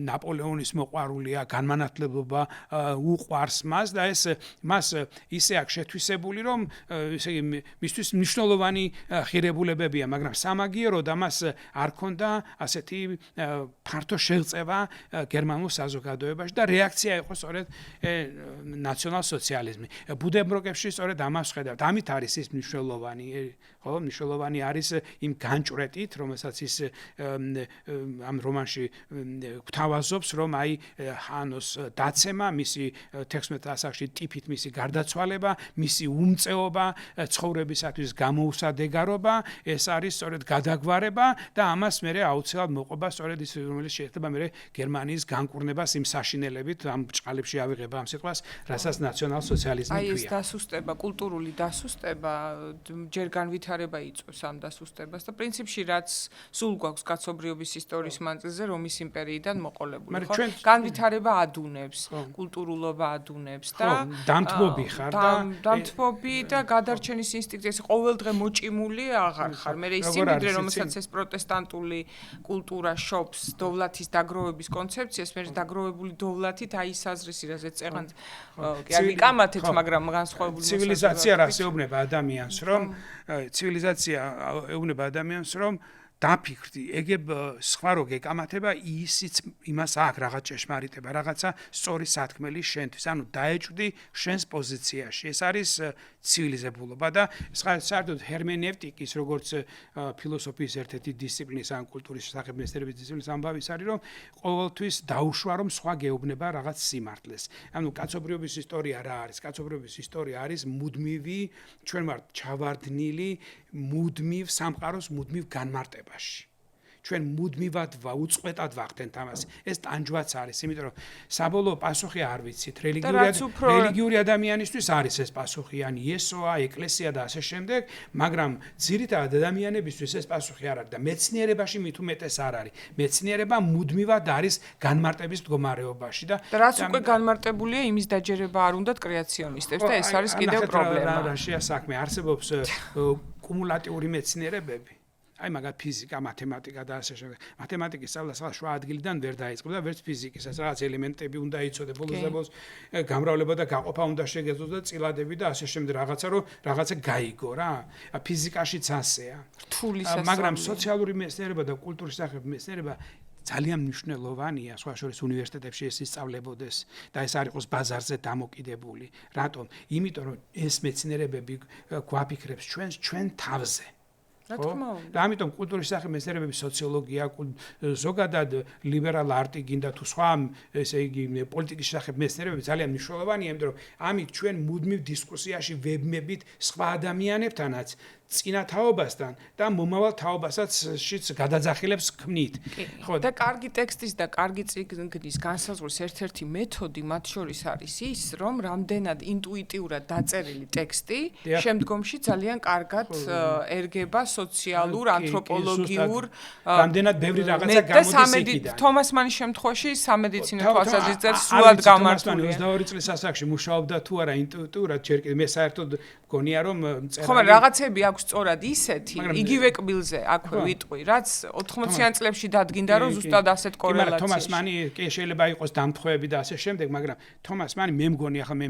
A: ნაპოლეონის მოყვარულია, განმანათლებლობა უყვარს მას და ეს მას ისე აქვს შეთვისებული რომ ესე იგი მისთვის მნიშვნელოვანი ღირებულებებია, მაგრამ სამაგიერო და მას არ ქონდა ასეთი ფართო შეღწევა გერმანულ საზოგადოებაში და რეაქცია იყო სწორედ ნაციონალ-სოციალიზმი. ბუდენბროკებში სწორედ ამას ხედავთ. ამით არის ის მნიშვნელოვანი, ხო, მნიშვნელოვანი არის იმ განჭვრეტით, რომელსაც ის ამ რომანში გვთავაზობს, რომ აი ჰანოს დაცემა, მისი 16 ასაკში ტიფით მისი გარდაცვალება, მისი უმწეობა, ცხოვრებისათვის გამოუსადეგარობა, ეს არის სწორედ გადაგვარება და ამას მერე აუცილებლად მოყვება სწორედ ის, რომელიც შეიძლება მერე გერმანიის განკურნებას იმ საშინელებით, ამ ბჭყალებში ავიღება ამ სიტყვას, რასაც ნაციონალ-სოციალიზმი ქვია.
B: აი ეს დასუსტება, კულტურული დასუსტება, ჯერ განვითარება იწვევს ამ დასუსტებას და პრინციპში რაც სულ გვაქვს კაცობრიობის ისტორიის მანძილზე რომის იმპერიიდან მოყოლებული, ხო? განვითარება ადუნებს, კულტურულობა ადუნებს და
A: დამთმობი ხარ და
B: დამთმობი და გადარჩენის ინსტინქტი, ეს ყოველდღე მოჭიმული აღარ ხარ. მე ის სიმდიდრე, რომელსაც ეს პროტესტანტული კულტურა შობს დოვლათის დაგროვების კონცეფციას, მე დაგროვებული დოვლათით აი ის აზრისი, რასაც წეღან კი არ ვიკამათეთ, მაგრამ განსხვავებული
A: ცივილიზაცია რას ეუბნება ადამიანს, რომ ცივილიზაცია ეუბნება ადამიანს, რომ დაფიქრდი, ეგებ სხვა რო გეკამათება, ისიც იმას აქვს რაღაც ჭეშმარიტება, რაღაცა სწორი სათქმელი შენთვის. ანუ დაეჭვდი შენს პოზიციაში. ეს არის ცივილიზებულობა და საერთოდ ჰერმენევტიკის, როგორც ფილოსოფიის ერთ-ერთი დისციპლინის ან კულტურის შესახებმეცნიერების დისციპლინის ამბავი არის, რომ ყოველთვის დაუშვა რომ სხვა გეუბნება რაღაც სიმართლეს. ანუ კაცობრიობის ისტორია რა არის? კაცობრიობის ისტორია არის მუდმივი, ჩვენ ვართ ჩავარდნილი მუდმივ სამყაროს მუდმივ განმარტებაში. ჩვენ მუდმივად უწყვეტად ვახდენთ ამას. ეს ტანჯვაც არის, იმიტომ რომ საბოლოო პასუხი არ ვიცით. რელიგიური ადამიანისთვის არის ეს პასუხი, ან იესოა, ეკლესია და ასე შემდეგ, მაგრამ ძირითადად ადამიანებისთვის ეს პასუხი არ არის და მეცნიერებაში მით უმეტეს არ არის. მეცნიერება მუდმივად არის განმარტების მდგომარეობაში და
B: რაც უკვე განმარტებულია, იმის დაჯერება არ უნდათ კრეაციონისტებს და ეს არის კიდევ პრობლემა.
A: რაშია საქმე? არსებობს კუმულატიური მეცნიერებები. აი მაგათ ფიზიკა, მათემატიკა და ასე შემდეგ. მათემატიკის სწავლა სხვა შუა ადგილიდან ვერ დაიწყო და ვერც ფიზიკისაც რაღაც ელემენტები უნდა იცოდე, ბოლოს გამრავლება და გაყოფა უნდა შეგეძლო და წილადები და ასე შემდეგ რაღაცა რომ რაღაცა გაიგო რა. ფიზიკაშიც ასეა.
B: რთული
A: მაგრამ სოციალური მეცნიერება და კულტურის სახეობის მეცნიერება ძალიან მნიშვნელოვანია, სხვა შორის უნივერსიტეტებში ეს ისწავლებოდეს და ეს არ იყოს ბაზარზე დამოკიდებული. რატომ? იმიტომ რომ ეს მეცნიერებები გვაფიქრებს ჩვენ თავზე.
B: რა თქმა უნდა.
A: და ამიტომ კულტურის სახეობის მეცნიერებები, სოციოლოგია, ზოგადად ლიბერალ არტი გინდა თუ სხვა, ესე იგი პოლიტიკის სახეობის მეცნიერებები ძალიან მნიშვნელოვანია, იმიტომ რომ ამით ჩვენ მუდმივ დისკუსიაში ვებმებით სხვა ადამიანებთანაც, წინა თაობასთან და მომავალ თაობასაც გადაძახილებს ქმნით.
B: ხო, და კარგი ტექსტის და კარგი წიგნის განსაზღვრის ერთ-ერთი მეთოდი მათ შორის არის ის, რომ რამდენად ინტუიტიურად დაწერილი ტექსტი შემდგომში ძალიან კარგად ერგება სოციალურ, ანთროპოლოგიურ,
A: რამდენად ბევრი რაღაცა გამოდის იქიდან.
B: თომას მანის შემთხვევაში სამედიცინო თვალსაზრისით სრულად გამართულია.
A: 22 წლის ასაკში მუშაობდა თუ არა ინტუიტიურად, ჯერ კიდევ მე საერთოდ მგონია რომ
B: ხო, მაგრამ რაღაცები აქვს სწორად ისეთი, იგივე კბილზე აქვე ვიტყვი, რაც 80-იან წლებში დადგინდა, რომ ზუსტად ასეთ კორელაციას.
A: თომას მანი კი შეიძლება იყოს დამთხოვები და ასე შემდეგ, მაგრამ თომას მანი მე მგონი ახლა მე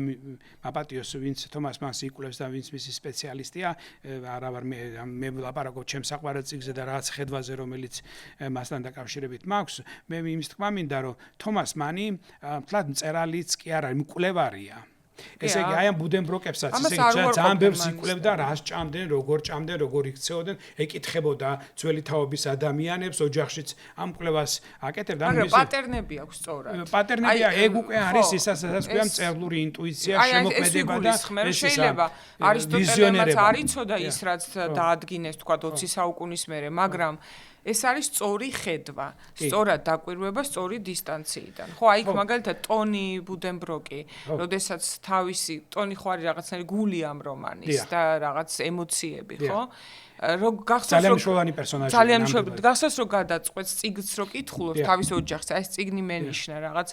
A: მაპატიოს ვინც თომას მანს იკვლევს და ვინც მისი სპეციალისტია, არა ვარ მე ვლაპარაკობ ჩემს საყვარელ წიგნზე და რაღაც ხედვაზე, რომელიც მასთან დაკავშირებით მაქვს, მე იმის თქმა მინდა, რომ თომას მანი მთლად მწერალიც კი არ არის, მკვლევარია. ესე იგი აი ამ ბუდენბროკებსაც ესე იგი ძალიან ბევრს იკვლევდა, რას ჭამდნენ, როგორ ჭამდნენ, როგორ იქცეოდნენ, ეკითხებოდა ძველი თაობის ადამიანებს, ოჯახშიც ამ კვლევას აკეთებდა.
B: მაგრამ პატერნები აქვს სწორად.
A: პატერნებია, ეგ უკვე არის ისაც ქვია მწერლური ინტუიცია, შემოქმედება და
B: შეიძლება არისტოტელემაც არ იცოდა ის, რაც დაადგინეს თქვა 20 საუკუნის მერე, მაგრამ ეს არის სწორი ხედვა, სწორად დაკვირვება სწორი დისტანციიდან. ხო, აი მაგალითად ტონი ბუდენბროკი, როდესაც თავისი ტონი ხო არის რაღაცნაირი გული ამ რომანის და რაღაც ემოციები, ხო?
A: ძალიან მნიშვნელოვანი პერსონაჟია.
B: ძალიან მნიშვნელოვანი. გახსოვს რომ გადაწყვეტს წიგნს რო კითხულობ თავის ოჯახს, აი ეს წიგნი მენიშნა რაღაც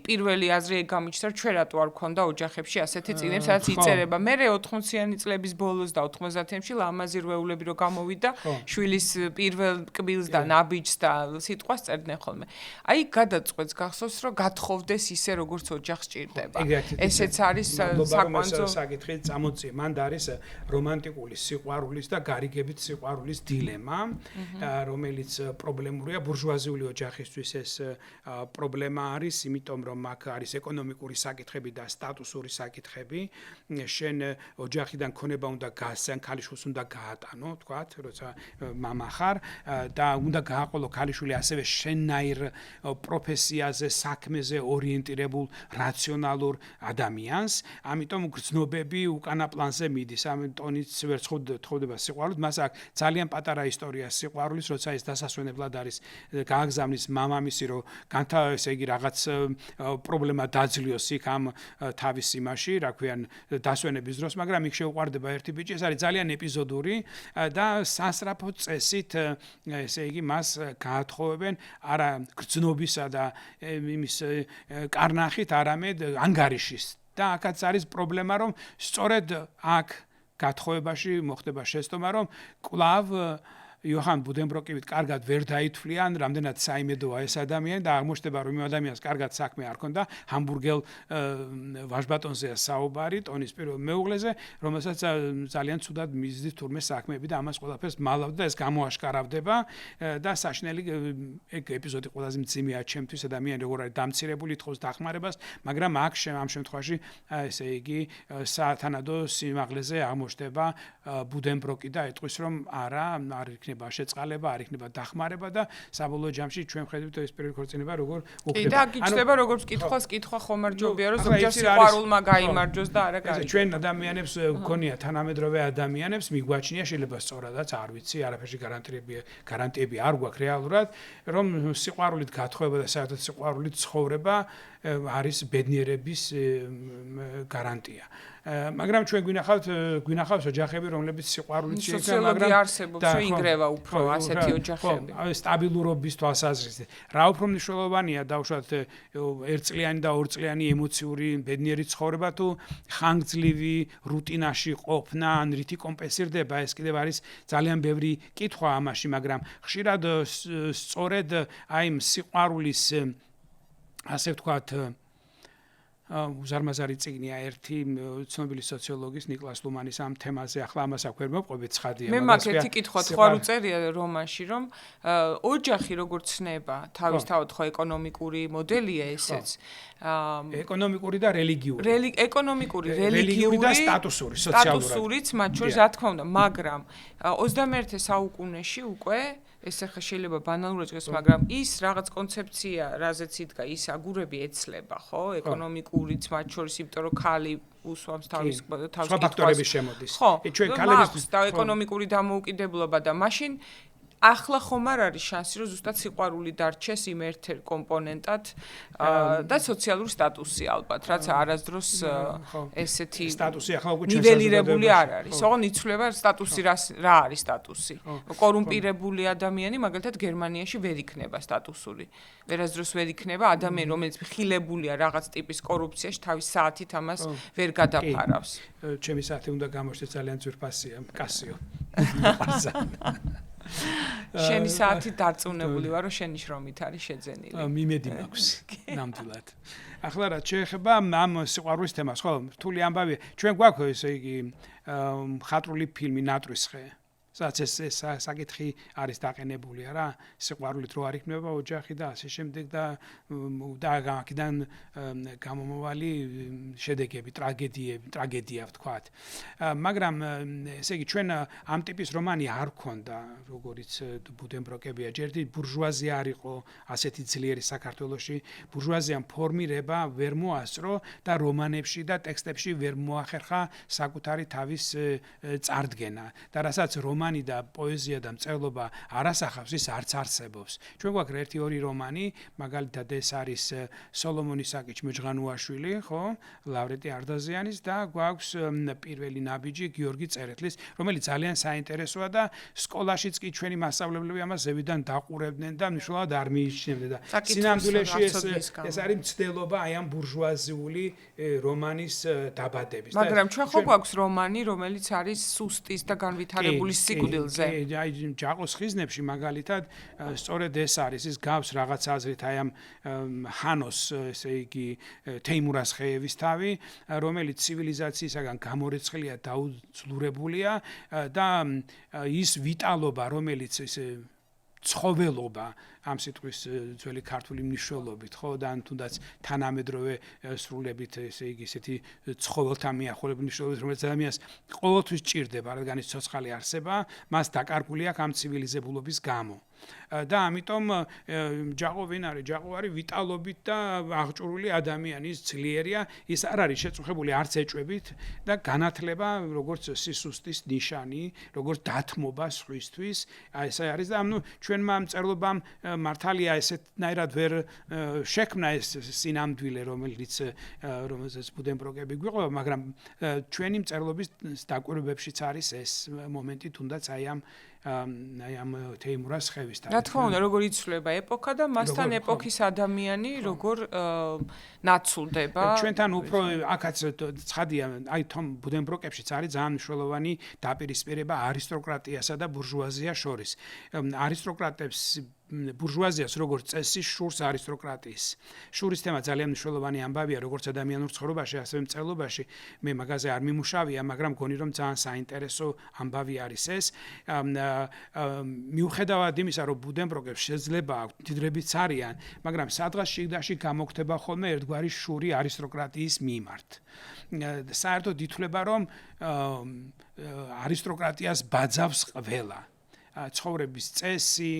B: პირველი აზრი ეგ გამიჩნდა, რომ ჩვენ რატო არ გქონდა ოჯახებში ასეთი წიგნები, სადაც იწერება. მე 80-იანი წლების ბოლოს და 90-იანებში ლამაზი რვეულები რო გამოვიდა, შვილის პირველ კბილს და ნაბიჯს და სიტყვას წერდნენ ხოლმე. აი გადაწყვეტს გახსოვს რომ გათხოვდეს ისე როგორც ოჯახს ჭირდება. ესეც არის საკვანძო
A: საკითხი წამოწია. მან და არის რომანტიკული სიყვარულის და გარიგებით სიყვარულის დილემა, რომელიც პრობლემურია ბურჟუაზიული ოჯახისთვის ეს პრობლემა არის, იმიტომ რომ აქ არის ეკონომიკური საკითხები და სტატუსური საკითხები. შენ ოჯახიდან ქონება უნდა გასცენ, ქალიშვილს უნდა გაატანო, თქვათ, როცა მამა ხარ და უნდა გააყოლო ქალიშვილი ასევე შენნაირ პროფესიაზე, საქმეზე ორიენტირებულ რაციონალურ ადამიანს. ამიტომ გრძნობები უკანა პლანზე მიდის. ამ ტონიც ვერ თხოვდება სიყვარულით, მას აქვს ძალიან პატარა ისტორია სიყვარულის, როცა ეს დასასვენებლად არის გააგზავნის მამამისი, რომ ესე იგი რაღაც პრობლემა დაძლიოს იქ ამ თავის იმაში, რა ქვიან, დასვენების დროს, მაგრამ იქ შეუყვარდება ერთი ბიჭი, ეს არის ძალიან ეპიზოდური და სასწრაფო წესით ესე იგი მას გაათხოვებენ არა გრძნობისა და იმის კარნახით, არამედ ანგარიშის. და აქაც არის პრობლემა, რომ სწორედ აქ გათხოვებაში მოხდება შეცდომა, რომ კვლავ იოჰან ბუდენბროკივით კარგად ვერ დაითვლიან, რამდენად საიმედოა ეს ადამიანი და აღმოჩნდება, რომ იმ ადამიანს კარგად საქმე არ ჰქონდა, ჰამბურგელ ვაჟბატონზეა საუბარი, ტონის პირველ მეუღლეზე, რომელსაც ძალიან ცუდად მისდის თურმე საქმეები და ამას ყველაფერს მალავდა და ეს გამოაშკარავდება და საშნელი ეგ ეპიზოდი ყველაზე მძიმეა ჩემთვის, ადამიანი როგორ არის დამცირებული თხოვს დახმარებას, მაგრამ აქ ამ შემთხვევაში ესე იგი სათანადო სიმაღლეზე აღმოჩნდება ბუდენბროკი და ეტყვის, რომ არა, არ იქნება შეწყალება, არ იქნება დახმარება და საბოლოო ჯამში ჩვენ ხედავთ ეს პირველი ქორწინება როგორ
B: უკდება. და გიჩნდება როგორც კითხვა ხომარჯობია, რომ ზოგჯერ სიყვარულმა გაიმარჯოს და არა გაიგო.
A: ჩვენ ადამიანებს გქონია თანამედროვე ადამიანებს მიგვაჩნია შეიძლება სწორადაც არ ვიცი, არაფერში გარანტიები არ გვაქვს რეალურად, რომ სიყვარულით გათხოვება და საერთოდ სიყვარულით ცხოვრება არის ბედნიერების გარანტია. მაგრამ ჩვენ გვინახავს ოჯახები, რომლებიც სიყვარულით
B: შეიქმნა, მაგრამ არსებობს იგრევა უფრო ასეთი ოჯახები.
A: სტაბილურობის თვალსაზრისით. რა უფრო მნიშვნელოვანია დავუშვათ ერთწლიანი და ორწლიანი ემოციური ბედნიერი ცხოვრება თუ ხანგრძლივი რუტინაში ყოფნა, ან რითი კომპენსირდება, ეს კიდევ არის ძალიან ბევრი კითხვა ამაში, მაგრამ ხშირად სწორედ აი სიყვარულის ასე ვთქვათ უზარმაზარი წიგნია ერთი ცნობილი სოციოლოგის ნიკლას ლუმანის ამ თემაზე, ახლა ამას აქ ვერ მოვყვებით ცხადია.
B: მე მაგ ერთი კითხვა თქვა უწერია რომანში, რომ ოჯახი როგორც ცნება, თავისთავად ხო ეკონომიკური მოდელია ესეც.
A: ეკონომიკური და რელიგიური.
B: ეკონომიკური, რელიგიური
A: და სტატუსური, სოციალურად.
B: სტატუსურიც მათ შორის რა თქმა უნდა, მაგრამ 21 საუკუნეში უკვე ეს ახლა შეიძლება ბანალურად ჟღერს, მაგრამ ის რაღაც კონცეფცია, რაზეც იდგა, ის აგურები ეცლება, ხო? ეკონომიკურიც მათ შორის, იმიტომ რომ ქალი უსვამს თავის
A: ფაქტორების შემოდის.
B: ჩვენ ქალების და ეკონომიკური დამოუკიდებლობა და მაშინ ახლა ხომ არ არის შანსი, რომ ზუსტად სიყვარული დარჩეს იმ ერთ-ერთ კომპონენტად და სოციალური სტატუსი ალბათ, რაც არასდროს ესეთი
A: სტატუსი ახლა უკვე
B: ნიველირებული არ არის. ოღონდ იცვლება სტატუსი რა არის სტატუსი. კორუმპირებული ადამიანი მაგალითად გერმანიაში ვერ იქნება სტატუსური. ვერასდროს ვერ იქნება ადამიანი, რომელიც ხილებულია რაღაც ტიპის კორუფციაში, თავის საათით ამას ვერ გადაფარავს.
A: ჩემი საათი უნდა გამოჩნდეს ძალიან ძვირფასია, კასიო.
B: შენი საათი დარწმუნებული ვარ, რომ შენი შრომით არის შეძენილი.
A: მიმედი მაქვს ნამდვილად. ახლა რა შეეხება ამ სიყვარულის თემას, ხო, რთული ამბავია. ჩვენ გვაქვს ესე იგი მხატვრული ფილმი ნატრისხე. სადაც ეს საკითხი არის დაყენებული რა, სიყვარულით რო არ იქნება ოჯახი და ასე შემდეგ და აქედან გამომავალი შედეგები, ტრაგედია ვთქვათ. მაგრამ ესე იგი ჩვენ ამ ტიპის რომანი არ გქონდა, როგორიც ბუდენბროკებია. ჯერდი ბურჟუაზია არ იყო ასეთი ძლიერი საქართველოში, ბურჟუაზიამ ფორმირება ვერ მოასწრო და რომანებში და ტექსტებში ვერ მოახერხა საკუთარი თავის წარდგენა. და რასაც რომანი და პოეზია და მწერლობა არასახავს, ის არც არსებობს. ჩვენ გვაქვს ერთი-ორი რომანი, მაგალითად ეს არის სოლომონის საკიჩ მეჯღანუაშვილი, ხო? ლავრენტი არდაზიანის და გვაქვს პირველი ნაბიჯი გიორგი წერეთლის, რომელიც ძალიან საინტერესოა და სკოლაშიც კი ჩვენი მასწავლებლები ამას ზევიდან დაყურებდნენ და მნიშვნელოვნად არ მიიჩნევდნენ და სინამდვილეში ეს არის მცდელობა აი ამ ბურჟუაზიული რომანის დაბადების.
B: მაგრამ ჩვენ ხო გვაქვს რომანი, რომელიც არის სუსტის და განვითარებული სიკვდილზე.
A: აი ჯაყოს ხიზნებში მაგალითად სწორედ ეს არის, ის გავს რაღაც აზრით აი ამ ჰანოს, ესე იგი თეიმურას ხეევის თავი, რომელიც ცივილიზაციისაგან გამორიცხლია, დაუძლურებულია და ის ვიტალობა, რომელიც ესე ცხოველობა ამ სიტყვის ძველი ქართული მნიშვნელობით, ხო, და თუნდაც თანამედროვე სრულებით, ესე იგი, ესეთი ცხოველთან მიახლოებული მნიშვნელობით, რომელიც ადამიანს ყოველთვის ჭირდება, რადგან ის ცოცხალი არსება, მას დაკარგული აქვს ამ ცივილიზებულობის გამო. და ამიტომ ჯაყო ვინ არის? ჯაყო არის ვიტალობით და აღჭურვილი ადამიანი, ის ძლიერია, ის არ არის შეწუხებული არც ეჭვებით და განათლება როგორც სისუსტის ნიშანი, როგორც დათმობა სხვისთვის, ეს არის და ჩვენმა მწერლობამ მართალია ესეთნაირად ვერ შექმნა ეს სინამდვილე, რომელზეც ბუდენბროკები გვიყვება, მაგრამ ჩვენი მწერლობის დაკვირვებებშიც არის ეს მომენტი, თუნდაც აი ამ თეიმურას ხევის კვლევისთან.
B: რა თქმა უნდა, როგორ იცვლება ეპოქა და მასთან ეპოქის ადამიანი როგორ ნაცვლდება.
A: ჩვენთან უფრო აქაც ცხადია, აი თომ ბუდენბროკებშიც არის ძალიან მნიშვნელოვანი დაპირისპირება არისტოკრატიასა და ბურჟუაზიას შორის. არისტოკრატებს ბურჟუაზიას როგორც წესი შურს არისტოკრატიის. შურის თემა ძალიან მნიშვნელოვანი ამბავია როგორც ადამიანურ ცხოვრებაში, ასევე მწერლობაში. მე მაგაზე არ მიმუშავია, მაგრამ გონი რომ ძალიან საინტერესო ამბავი არის ეს. მიუხედავად იმისა, რომ ბუდენბროკებს შეიძლება აქვთ მდიდრებიც არიან, მაგრამ სადღაც შიგნაში გამოხდება ხოლმე ერთგვარი შური არისტოკრატიის მიმართ. საერთოდ ითვლება, რომ არისტოკრატიას ბაძავს ყველა. ცხოვრების წესი,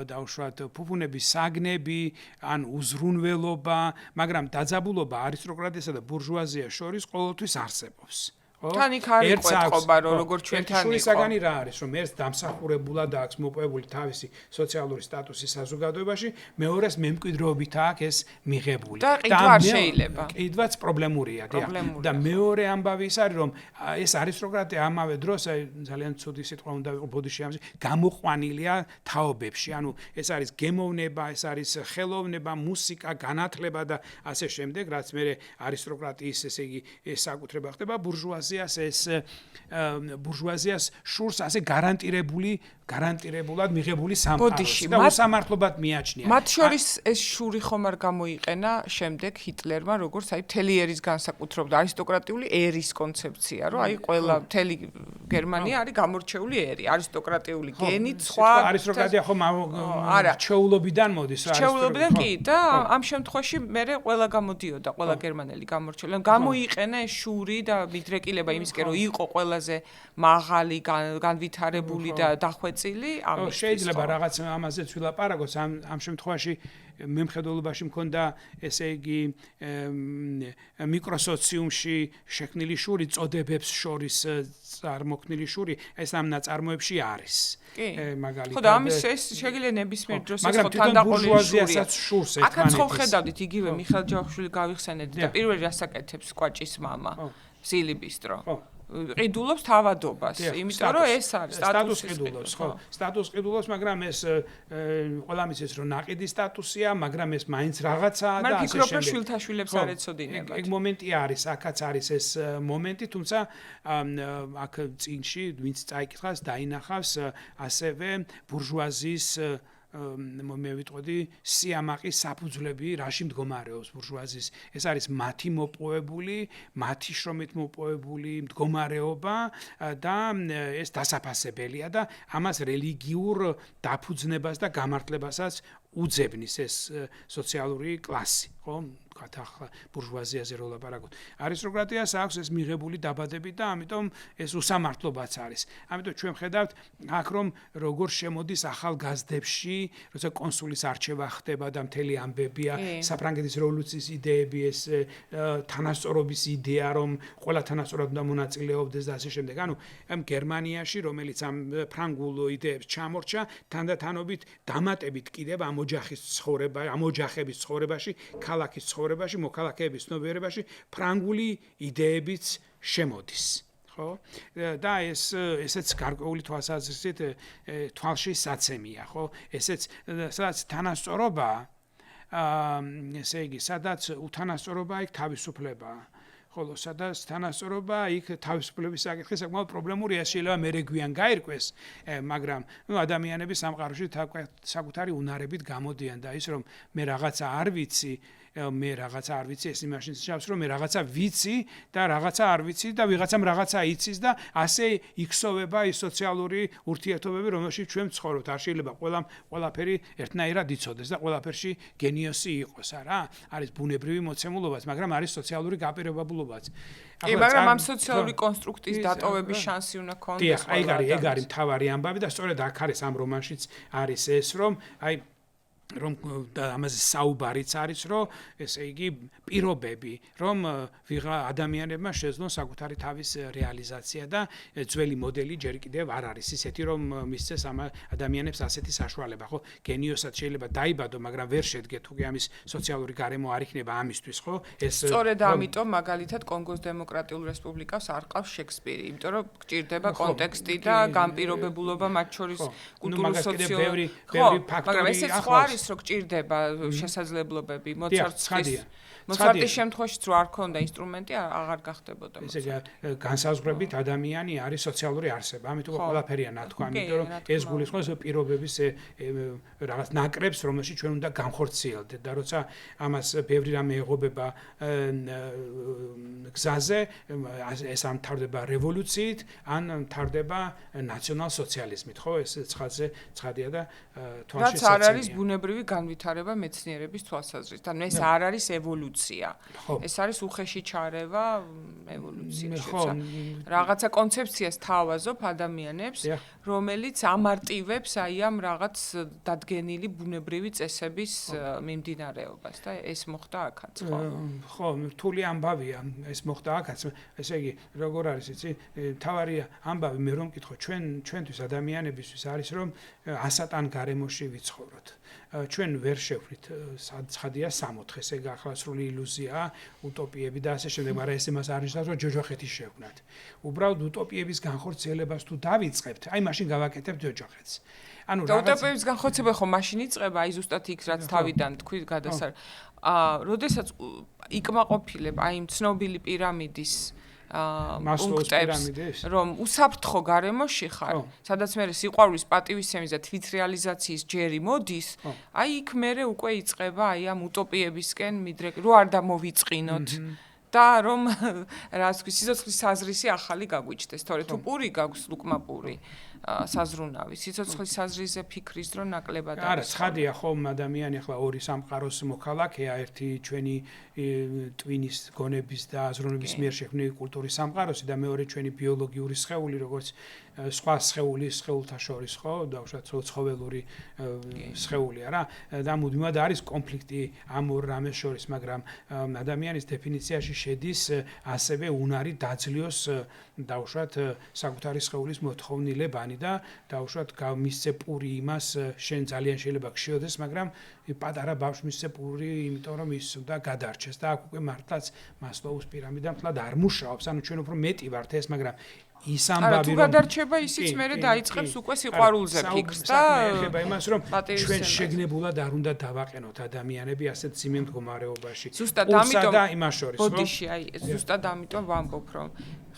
A: დაუშვათ ფუფუნების საგნები, ან უზრუნველობა, მაგრამ დაძაბულობა არისტოკრატიასა და ბურჟუაზიას შორის ყოველთვის არსებობს.
B: თან იქ არ იყვეთყობა, რომ როგორ ჩვენთან იყო.
A: შურისაგანი რა არის, რომ ერთ დამსახურებულად აქვს მოპოვებული თავისი სოციალური სტატუსი საზოგადოებაში, მეორეს მემკვიდრეობით აქვს ეს მიღებული.
B: და ყიდვა არ შეიძლება.
A: ყიდვაც პრობლემურია, და მეორე ამბავი ის არის, რომ ეს არისტოკრატია ამავე დროს, ძალიან ცუდი სიტყვა უნდა ვიყო ბოდიშიამზე, გამოყვანილია თაობებში. ანუ ეს არის გემოვნება, ეს არის ხელოვნება, მუსიკა, განათლება და ასე შემდეგ, რაც მე არისტოკრატიის ესე იგი საკუთრება ხდება ბურჟუაზიას ეს ბურჟუაზიას შურს ასე გარანტირებულად მიღებული სამყაროში და უსამართლობად მიაჩნია.
B: მათ შორის ეს შური ხომ არ გამოიყენა შემდეგ ჰიტლერმა, როგორც აი მთელი ერის განსაკუთრებდა არისტოკრატიული ერის კონცეფცია, რომ აი ყველა მთელი გერმანია არის გამორჩეული ერი, არისტოკრატიული გენით, სხვა
A: არისტოკრატია ხომ რჩეულობიდან მოდის,
B: რჩეულობიდან კი და ამ შემთხვევაში მე ყველა გამოდიოდა, ყველა გერმანელი გამორჩეული. გამოიყენა ეს შური და მიდრეკილება იმისკენ რომ იყო ყველაზე მაღალი, განვითარებული და დახვეწილი, ამის
A: შეიძლება რაღაც ამაზეც ვილაპარაკოთ, ამ შემთხვევაში მემხედველობაში მქონდა ესე იგი მიკროსოციუმში შექმნილი შური, წოდებებს შორის წარმოქმნილი შური, ეს ამ ნაწარმოებში არის. მაგალითად.
B: ხო და ამის ეს შეგიძლია ნებისმიერ დროს ეს ხო თანდაყოლილი შურია. აქაც ხო ხედავდით იგივე მიხეილ ჯავახიშვილი გავიხსენეთ და პირველი რასაკეთებს კვაჭის მამა. სილიბისტრო. ყიდულობს თავადობას, იმიტომ რომ ეს არის
A: სტატუს ყიდულობს, ხო. სტატუს ყიდულობს, მაგრამ ეს ყველა მისის რომ ნაყიდი სტატუსია, მაგრამ ეს მაინც რაღაცაა და
B: ასე შემდეგ. მაგრამ ფიქრობ რომ შვილთაშვილებს არ ეცოდინებათ.
A: ეგ მომენტი არის, აქაც არის ეს მომენტი, თუმცა აქ წინში ვინც წაიკითხავს, დაინახავს ასევე ბურჟუაზიის მე ვიტყოდი სიამაყის საფუძვლები რაში მდგომარეობს ბურჟუაზიის ეს არის მათი მოპოვებული მათი შრომით მოპოვებული მდგომარეობა და ეს დასაფასებელია და ამას რელიგიურ დაფუძნებას და გამართლებასაც უძებნის ეს სოციალური კლასი ხო ვთქვათ ახლა ბურჟუაზიაზე რო ლაპარაკობთ არისტოკრატიას აქვს ეს მიღებული დაბადები და ამიტომ ეს უსამართლობაც არის ამიტომ ჩვენ ხედავთ აქ რომ როგორ შემოდის ახალგაზრდებში როცა კონსულის არჩევა ხდება და მთელი ამბებია საფრანგეთის რევოლუციის იდეები ეს თანასწორობის იდეა რომ ყველა თანასწორად უნდა მონაწილეობდეს და ასე შემდეგ ანუ ამ გერმანიაში რომელიც ამ ფრანგულ იდეებს ჩამორჩა თანდათანობით დამატებით კიდევ ამ ოჯახის ცხოვრება ამ ოჯახების ცხოვრებაში ქალაქის ცხოვრებაში მოქალაქეების ცნობიერებაში ფრანგული იდეებიც შემოდის ხო და ესეც გარკვეული თვალსაზრისით თვალში საცემია ხო ესეც სადაც თანასწორობა ესე იგი სადაც უთანასწორობა იქ თავისუფლებაა ხოლო სადაც თანასწორობა იქ თავისუფლების საკითხი საკმაოდ პრობლემურია შეიძლება მერე გვიან გაირკვეს მაგრამ ადამიანები სამყაროში საკუთარი უნარებით გამოდიან და ის რომ მე რაღაცა არ ვიცი მე რაღაცა არ ვიცი ეს იმაშინ შეავს რომ მე რაღაცა ვიცი და რაღაცა არ ვიცი და ვიღაცამ რაღაცა იცის და ასე იქსოვება ის სოციალური ურთიერთობები რომელშიც ჩვენ ვცხოვრობთ არ შეიძლება ყველაფერი ერთნაირად იცოდეს და ყველაფერში გენიოსი იყოს არა არის ბუნებრივი მოცემულობაც მაგრამ არის სოციალური გაპირობებულობაც
B: კი მაგრამ ამ სოციალური კონსტრუქტის დატოვების შანსი უნდა ქონდეს
A: ეგ არის მთავარი ამბავი და სწორედ აქ არის ამ რომანშიც არის ეს რომ აი რომ ამაზე საუბარიც არის, რომ ესე იგი პირობები, რომ ვიღა ადამიანებმა შეძლონ საკუთარი თავის რეალიზაცია და ძველი მოდელი ჯერ კიდევ არ არის ისეთი, რომ მისცეს ამ ადამიანებს ასეთი საშუალება, ხო? გენიოსად შეიძლება დაიბადო, მაგრამ ვერ შედგეთ უკვე ამის სოციალური გარემო არ იქნება ამისთვის, ხო? ეს
B: სწორედ ამიტომ მაგალითად კონგოს დემოკრატიულ რესპუბლიკას არ ყავს შექსპირი, იმიტომ რომ გჭირდება კონტექსტი და განპირობებულობა მათ შორის კულტურულ სოციალურ მაგრამ ესეც ხო არის რომ გჭირდება შესაძლებლობები მოცარტის შემთხვევაშიც რო არ ქონდა ინსტრუმენტი აღარ გახდებოდა
A: ესე იგი განსაზღვრებით ადამიანი არის სოციალური არსება ამიტომ ყველაფერია ნათქვამი იმიტომ რომ ეს გულისხმობს პირობების რაღაც ნაკრებს რომელშიც ჩვენ უნდა განხორციელდეთ და როცა ამას ბევრი რამე ეღობება გზაზე ეს ამთავრდება რევოლუციით ან მთავრდება ნაციონალ სოციალიზმით ხო ეს ცხადია და
B: რაც არ არის ბუნებრივი განვითარება მეცნიერების თვალსაზრისით. ანუ ეს არ არის ევოლუცია. ეს არის უხეში ჩარევა ევოლუციაში. რაღაცა კონცეფციას თავაზობ ადამიანებს, რომელიც ამარტივებს აი ამ რაღაც დადგენილი ბუნებრივი წესების მიმდინარეობას და ეს მოხდა აქაც, ხო?
A: ხო, რთული ამბავია, ეს მოხდა აქაც. ესე იგი, როგორ არის იცი, თავარია ამბავი მე რომ მკითხო, ჩვენთვის ადამიანებისთვის არის რომ ასატან გარემოში ვიცხოვროთ. ჩვენ ვერ შევხვდით ცხადია 60 ესე გახლასრული ილუზია, უტოპიები და ასე შემდეგ, მაგრამ ეს იმას არ ნიშნავს, რომ ჯოჯოხეთი შევვნათ. უბრალოდ უტოპიების განხორციელებას თუ დავიწყებთ, აი მაშინ გავაკეთებთ ჯოჯოხეთს.
B: ანუ უტოპიების განხორციელება ხო მაშინ იწყება, აი ზუსტად იქ რაც თავიდან თქვი გადასარ. როდესაც იკმაყოფილებ აი იმ ცნობილი პირამიდის პუნქტებს, რომ უსაფრთხო გარემოში ხარ, სადაც მე სიყვარულის, პატივისცემის და თვითრეალიზაციის ჯერი მოდის, აი იქ მერე უკვე იწყება აი ამ უტოპიებისკენ მიდრეკ, რო არ დამოვიწყინოთ და რომ რა თქვი, სიცოცხლის საზრისი ახალი გაგვიჩნდეს, თორე თუ პური გაქვს ლუკმაპური საზრუნავი, სიცოცხლის საზრისზე ფიქრის დრო ნაკლებად
A: არის. არა, ცხადია ხომ ადამიანი ახლა ორი სამყაროს მოქალაქეა, ერთი ჩვენი ტვინის გონების და აზროვნების მიერ შექმნილი კულტურის სამყაროსი და მეორე ჩვენი ბიოლოგიური სხეული, როგორც სხვა სხეულთა შორის, ხო, დაუშვათ ცხოველური სხეულია რა და მუდმივად არის კონფლიქტი ამ ორ რამეს შორის, მაგრამ ადამიანის დეფინიციაში შედის ასევე უნარი დაძლიოს დაუშვათ საკუთარი სხეულის მოთხოვნილებანი და დაუშვათ გამისცე პური იმას შენ ძალიან შეიძლება გშიოდეს, მაგრამ პატარა ბავშვს მისცე პური, იმიტომ რომ ის უნდა გადარჩეს და აქ უკვე მართლაც მასლოუს პირამიდა მთლად არ მუშაობს, ანუ ჩვენ უფრო მეტი ვართ ეს, მაგრამ ის ამბავი
B: რომ გადარჩება ისიც მერე დაიწყებს უკვე სიყვარულზე ფიქრს და
A: ეხება იმას რომ ჩვენ შეგნებულად არ უნდა დავაყენოთ ადამიანები ასეთ ძიმე მდგომარეობაში.
B: ზუსტად ამიტომ და იმას შორის, ხო? ბოდიში, აი, ზუსტად ამიტომ ვამბობ, რომ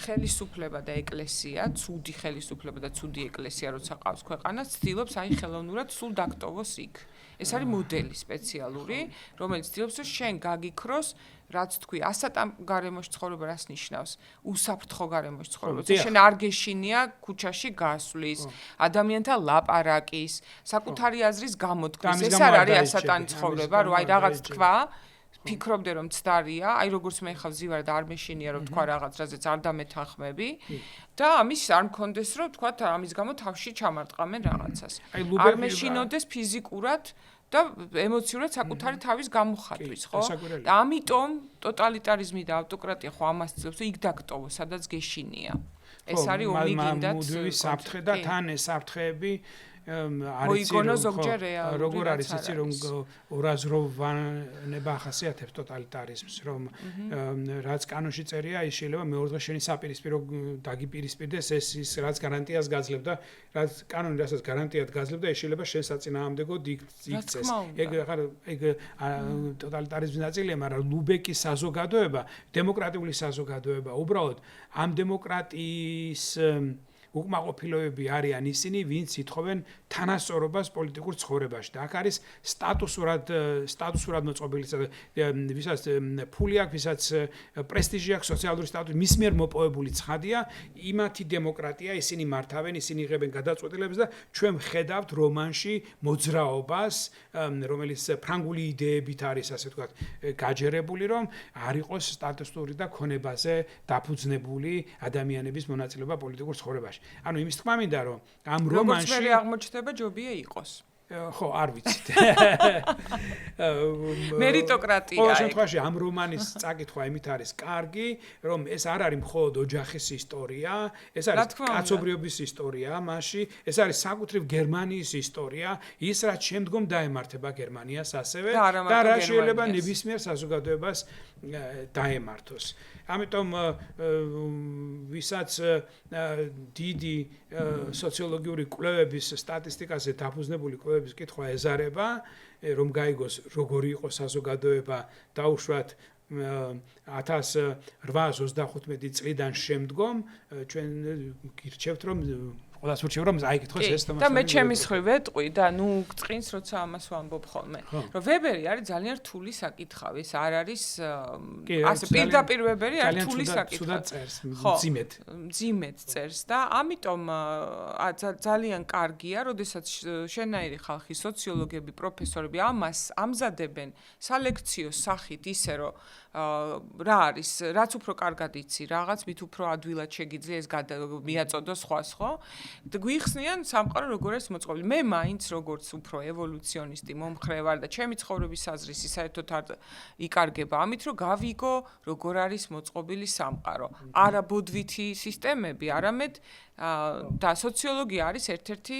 B: ხელისუფლება და ეკლესია, ცუდი ხელისუფლება და ცუდი ეკლესია როცა ყავს ქვეყანას, ცდილობს აი ხელოვნურად სულ დაკტოვოს იქ. ეს არის მოდელი სპეციალური, რომელიც ცდილობს რომ შენ გაგიქროს რაც თქვი, ასატამ გარემოში ცხოვრება რას ნიშნავს? უსაფრთხო გარემოში ცხოვრება. შენ არ გეშინია ქუჩაში გასვლის, ადამიანთა ლაპარაკის, საკუთარი აზრის გამოთქმის. ეს არ არის ასატანი ცხოვრება, რომ აი რაღაც თქვა, ფიქრობდე რომ ცდარია, აი როგორც მე ხავ ზივარ და არ მეშინია რომ თქვა რაღაც, რაზეც არ დამეთანხმები და ამის არ მქონდეს რომ თქვა ამის გამო თავში ჩამარტყამენ რაღაცას. არ მეშინოდეს ფიზიკურად და ემოციურად საკუთარი თავის გამოხატვის, ხო? და ამიტომ ტოტალიტარიზმი და ავტოკრატია ხო ამას ცდილობს, რომ იქ დაკტოვოს, სადაც გეშინია. ეს არის ომიგინდაც
A: მუდმივი საფრთხე და თან ეს საფრთხეები
B: მოიგონო ზოგჯერ რეალური
A: როგორ არის იცი რომ ორაზროვანება ახასიათებს ტოტალიტარიზმს რომ რაც კანონში წერია ის შეიძლება მეორე დღეს შენი საპირისპირო დაგიპირისპირდეს ეს ის რაც გარანტიას გაძლევდა რაც კანონი რასაც გარანტიად გაძლევდა ის შეიძლება შენ საწინააღმდეგოდ იქცეს ეგ ტოტალიტარიზმის ნაწილია მაგრამ ლუბეკის საზოგადოება დემოკრატიული საზოგადოება უბრალოდ ამ დემოკრატიის უკმაყოფილოები არიან ისინი, ვინც ითხოვენ თანასწორობას პოლიტიკურ ცხოვრებაში. და აქ არის სტატუსურად მოწყობილი, ვისაც ფული აქვს, ვისაც პრესტიჟი აქვს, სოციალური სტატუსი, მის მიერ მოპოვებული ცხადია, იმათი დემოკრატია, ისინი მართავენ, ისინი იღებენ გადაწყვეტილებებს და ჩვენ ვხედავთ რომანში მოძრაობას, რომელიც ფრანგული იდეებით არის, ასე ვთქვათ, გაჯერებული, რომ არ იყოს სტატუსური და ქონებაზე დაფუძნებული ადამიანების მონაწილეობა პოლიტიკურ ცხოვრებაში. ანუ იმის თქმა მინდა რომ ამ რომანში
B: როგორც მე აღმოჩნდება ჯობია იყოს.
A: ხო, არ ვიცით.
B: მერიტოკრატია.
A: ყოველ შემთხვევაში ამ რომანის წაკითხვა იმით არის კარგი, რომ ეს არ არის მხოლოდ ოჯახის ისტორია, ეს არის კაცობრიობის ისტორია, მასში ეს არის საკუთრივ გერმანიის ისტორია, ის რაც შემდგომ დაემართება გერმანიას ასევე და რა შეიძლება ნებისმიერ საზოგადოებას დაემართოს. ამიტომ ვისაც დიდი სოციოლოგიური კვლევების სტატისტიკაზე დაფუძნებული კვლევების კითხვა ეზარება, რომ გაიგოს როგორი იყო საზოგადოება დაუშვათ 1835 წლიდან შემდგომ, ჩვენ გირჩევთ რომ ყველას ურჩევ რომ აიკითხოს ეს თემა.
B: და მე ჩემი მხრივ ეტყვი და ნუ წqins როცა ამას ვამბობ ხოლმე, რომ ვებერი არის ძალიან რთული საკითხავი, ეს არ არის ასე პირდაპირ ვებერი არის რთული საკითხავი. მძიმედ წერს და ამიტომ ძალიან კარგია, როდესაც შენაირი ხალხი, სოციოლოგები, პროფესორები ამას ამზადებენ სალექციო სახით ისე რომ რა არის, რაც უფრო კარგად იცი, რაღაც მით უფრო ადვილად შეგიძლია ეს მიაწოდოს სხვას, ხო? გვიხსნიან სამყარო როგორ არის მოწყობილი. მე მაინც როგორც უფრო ევოლუციონისტი მომხრე ვარ და ჩემი ცხოვრების აზრისი საერთოდ არ იკარგება ამით, რომ გავიგო როგორ არის მოწყობილი სამყარო. არა ბოდვითი სისტემები, არამედ და სოციოლოგია არის ერთ-ერთი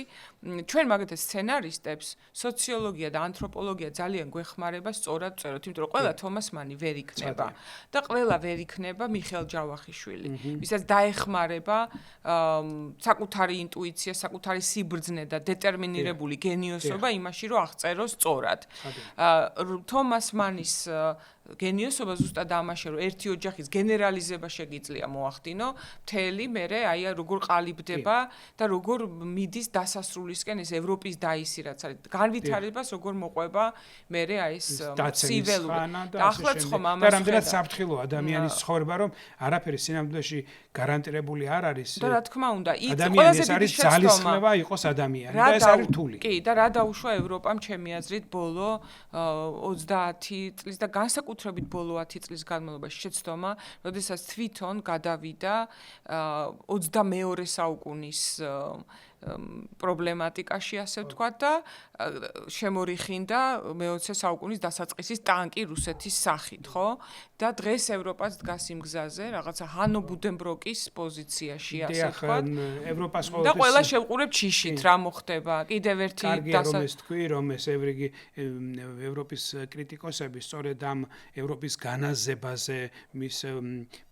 B: ჩვენ მაგათ სცენარისტებს სოციოლოგია და ანთროპოლოგია ძალიან გვეხმარება სწორად წეროთ, იმიტომ რომ ყველა თომას მანი ვერ იქნება და ყველა ვერ იქნება მიხეილ ჯავახიშვილი, ვისაც დაეხმარება საკუთარი ინტუიცია, საკუთარი სიბრძნე და დეტერმინირებული გენიოსობა იმაში, რომ აღწეროს სწორად. თომას მანის გენიოსობა ზუსტად ამაში, რომ ერთი ოჯახის გენერალიზება შეგიძლია მოახდინო, მთელი მერე აი როგორ ყალიბდება და როგორ მიდის დასასრულისკენ ეს ევროპის დაისი რაც არის. განვითარებას როგორ მოყვება მერე აი ეს ცივილური და ახლაც ხომ ამას
A: და რამდენად საფრთხილო ადამიანის ცხოვრება, რომ არაფერი სინამდვილეში გარანტირებული არ არის.
B: და რა თქმა უნდა,
A: ადამიანის არის ძალისხმევა იყოს ადამიანი და ეს არის რთული.
B: კი, და რა დაუშვა ევროპამ ჩემი აზრით ბოლო 30 წლის და განსაკუთრებით ბოლო 10 წლის განმავლობაში შეცდომა, როდესაც თვითონ გადავიდა 22 საუკუნის პრობლემატიკაში, ასე ვთქვათ და შემორიხინდა მე-20 საუკუნის დასაწყისის ტანკი რუსეთის სახით, ხო? და დღეს ევროპაც დგას იმ გზაზე, რაღაცა ჰანო ბუდენბროკის პოზიციაში, ასე ვთქვათ.
A: ევროპას ყოველთვის
B: და ყველა შევყურებთ შიშით, რა მოხდება. კიდევ ერთი
A: რომ ეს თქვი, რომ ეს ევროპის კრიტიკოსები სწორედ ამ ევროპის განაზებაზე, მის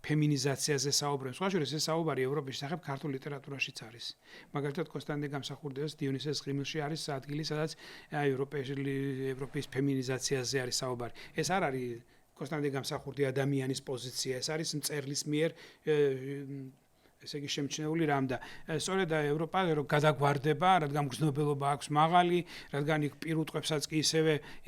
A: ფემინიზაციაზე საუბრობენ. სხვა შორის ეს საუბარი ევროპის შესახებ ქართულ ლიტერატურაშიც არის. მაგალითად კონსტანტინე გამსახურდიას დიონისეს ღრიმილში არის ადგილი, სადაც ევროპის ფემინიზაციაზე არის საუბარი. ეს არ არის კონსტანტინე გამსახურდი ადამიანის პოზიცია, ეს არის მწერლის მიერ ესე იგი შემჩნეული რამ და სწორედ ევროპა რომ გადაგვარდება, რადგან მგრძნობელობა აქვს მაღალი, რადგან იქ პირუტყვებსაც კი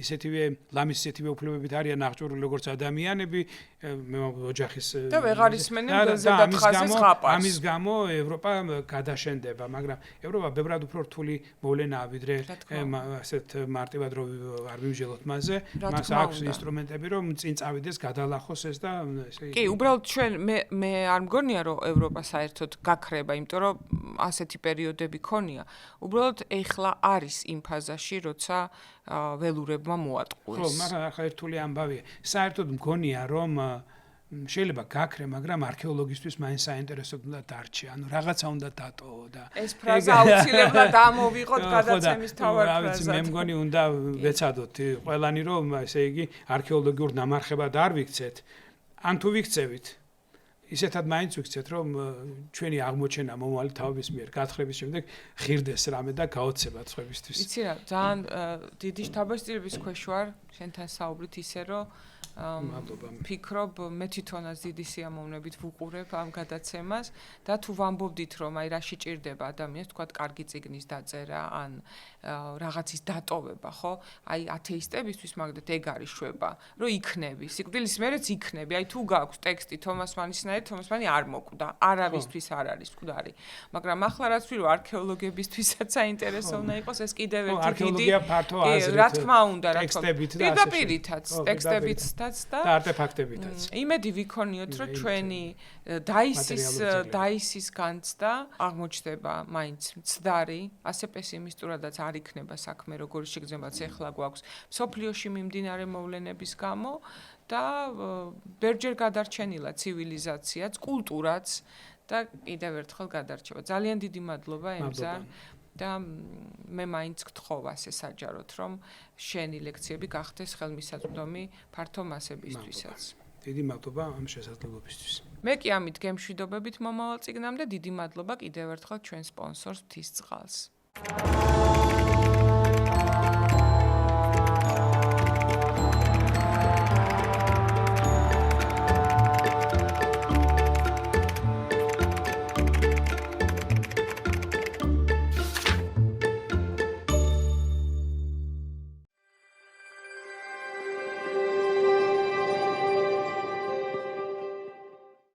A: ისეთივე ლამის ისეთივე უფლებებით არიან აღჭურვილი როგორც ადამიანები, მე ოჯახის
B: და ვეღარ ისმენენ ზედათხაზის ხაპარს.
A: ამის გამო ევროპა გადაშენდება, მაგრამ ევროპა ბევრად უფრო რთული მოვლენაა ვიდრე ასეთ მარტივად რომ არ ვიმჟელოთ მასზე, მას აქვს ინსტრუმენტები რომ წინ წავიდეს, გადალახოს ეს და ესე იგი.
B: კი, უბრალოდ ჩვენ მე არ მგონია რომ ევროპა საერთოდ გაქრება, იმიტომ რომ ასეთი პერიოდები ქონია. უბრალოდ ეხლა არის იმ ფაზაში, როცა ველურებმა მოატყუეს.
A: ხო, მაგრამ ახლა ერთული ამბავია. საერთოდ მგონია რომ შეიძლება გაქრე, მაგრამ არქეოლოგისთვის მაინც საინტერესოდ უნდა დარჩე. ანუ რაღაცა უნდა დატოვო და
B: ეს ფრაზა აუცილებლად ამოვიღოთ გადაცემის თავარ ფრაზად.
A: მე მგონი უნდა ვეცადოთ ყველანი რომ ესე იგი არქეოლოგიურ ნამარხებად არ ვიქცეთ. ან თუ ვიქცევით ისეთად მაინც ვიქცეთ რომ ჩვენი აღმოჩენა მომავალი თავების მიერ გათხრების შემდეგ ღირდეს რამე და გაოცებათ სხვებისთვის.
B: იცი რა, ძალიან დიდი შთაბეჭდილების ქვეშ ვარ შენთან საუბრით ისე რომ ფიქრობ მე თვითონაც დიდი სიამოვნებით ვუყურებ ამ გადაცემას და თუ ვამბობდით რომ აი რა შეჭirdება ადამიანს თქვათ კარგი წიგნის დაწერა ან რაღაცის დატოვება ხო აი ათეისტებისთვის მაგდეთ ეგ არის შვება რომ იქნები სიკვდილის მერეც იქნები აი თუ გაქვს ტექსტი თომას მანისნაირ თომას მანი არ მოკვდა არავისთვის არ არის მკვდარი მაგრამ ახლა რაც ვთქვი რომ არქეოლოგებისთვისაც საინტერესო უნდა იყოს ეს კიდევ ერთი დიდი
A: არქეოლოგია ფართო აზრით
B: რა თქმა უნდა რა
A: ტექსტებით და
B: პირდაპირითაც ტექსტებით და ფაქტებითაც და
A: არტეფაქტებითაც.
B: იმედი ვიქონიოთ, რომ ჩვენი დაისის განცდა აღმოჩნდება მაინც მცდარი, ასე პესიმისტურადაც არ იქნება საქმე, როგორც შეგრძნებაც ეხლა გვაქვს სოფლიოში მიმდინარე მოვლენების გამო და ბერჯერ გადარჩენილა ცივილიზაციაც, კულტურაც და კიდევ ერთხელ გადარჩება. ძალიან დიდი მადლობა ემზა და მე მაინც გთხოვ ასე საჯაროდ, რომ შენი ლექციები გახდეს ხელმისაწვდომი ფართო მასებისთვისაც.
A: დიდი მადლობა ამ შესაძლებლობისთვის.
B: მე კი ამით გემშვიდობებით მომავალ წიგნამდე დიდი მადლობა კიდევ ერთხელ ჩვენ სპონსორს მთის წყალს.